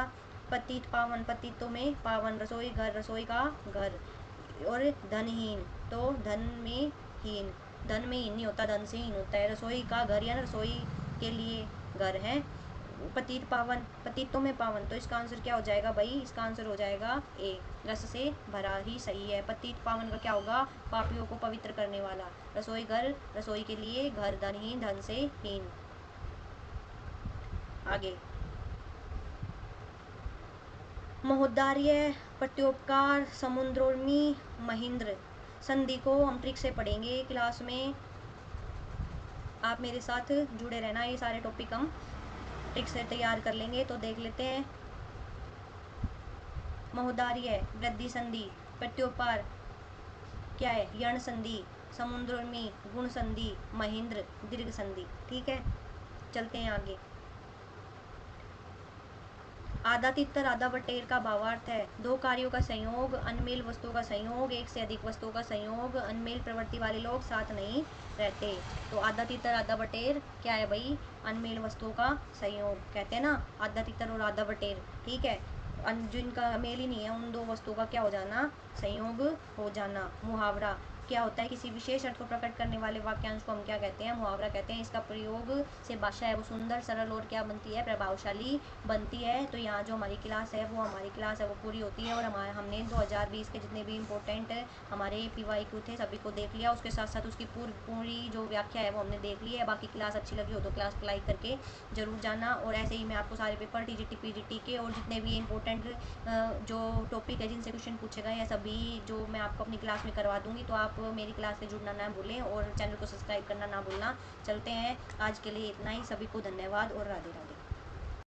पतित पावन, पतितों में पावन, रसोई घर, रसोई का घर, और धनहीन, तो धन में हीन, धन में हीन नहीं होता, धन से हीन होता है, रसोई का घर या रसोई के लिए घर है, पतित पावन, पतितों में पावन, तो इसका आंसर क्या हो जाएगा भाई, इसका आंसर हो जाएगा ए, रस से भरा ही सही है। पतित पावन का क्या होगा, पापियों को पवित्र करने वाला, रसोई घर, रसोई के लिए घर, धनहीन, धन से हीन। आगे, महोदार्य, प्रत्योपकार, समुद्रोर्मी, महेंद्र, संधि को हम ट्रिक से पढ़ेंगे क्लास में, आप मेरे साथ जुड़े रहना, ये सारे टॉपिक हम ट्रिक से तैयार कर लेंगे। तो देख लेते हैं। महोदार्य वृद्धि संधि, प्रत्योपार क्या है, यण संधि, समुद्रोर्मी गुण संधि, महेंद्र दीर्घ संधि, ठीक है। चलते हैं आगे। आधा तितर आधा बटेर का भावार्थ है, दो कार्यों का संयोग, अनमेल वस्तुओं का संयोग, एक से अधिक वस्तुओं का संयोग, अनमेल प्रवृत्ति वाले लोग साथ नहीं रहते। तो आधा तितर आधा बटेर क्या है भाई, अनमेल वस्तुओं का संयोग, कहते हैं ना आधा तितर और आधा बटेर, ठीक है। जिनका मेल ही नहीं है उन दो वस्तुओं का क्या हो जाना, संयोग हो जाना। मुहावरा क्या होता है, किसी विशेष अर्थ को प्रकट करने वाले वाक्यांश को हम क्या कहते हैं, मुहावरा कहते हैं। इसका प्रयोग से भाषा है वो सुंदर, सरल और क्या बनती है, प्रभावशाली बनती है। तो यहाँ जो हमारी क्लास है वो पूरी होती है, और हमने 2020 के जितने भी इम्पोर्टेंट हमारे PYQ थे सभी को देख लिया, उसके साथ साथ उसकी पूरी जो व्याख्या है वो हमने देख ली है। बाकी क्लास अच्छी लगी हो तो क्लास को लाइक करके जरूर जाना, और ऐसे ही मैं आपको सारे पेपर TGT PGT के और जितने भी इम्पोर्टेंट जो टॉपिक है जिनसे क्वेश्चन पूछे गए हैं सभी जो मैं आपको अपनी क्लास में करवा दूंगी, तो आप आप मेरी क्लास से जुड़ना ना भूलें और चैनल को सब्सक्राइब करना ना भूलना। चलते हैं, आज के लिए इतना ही। सभी को धन्यवाद और राधे राधे।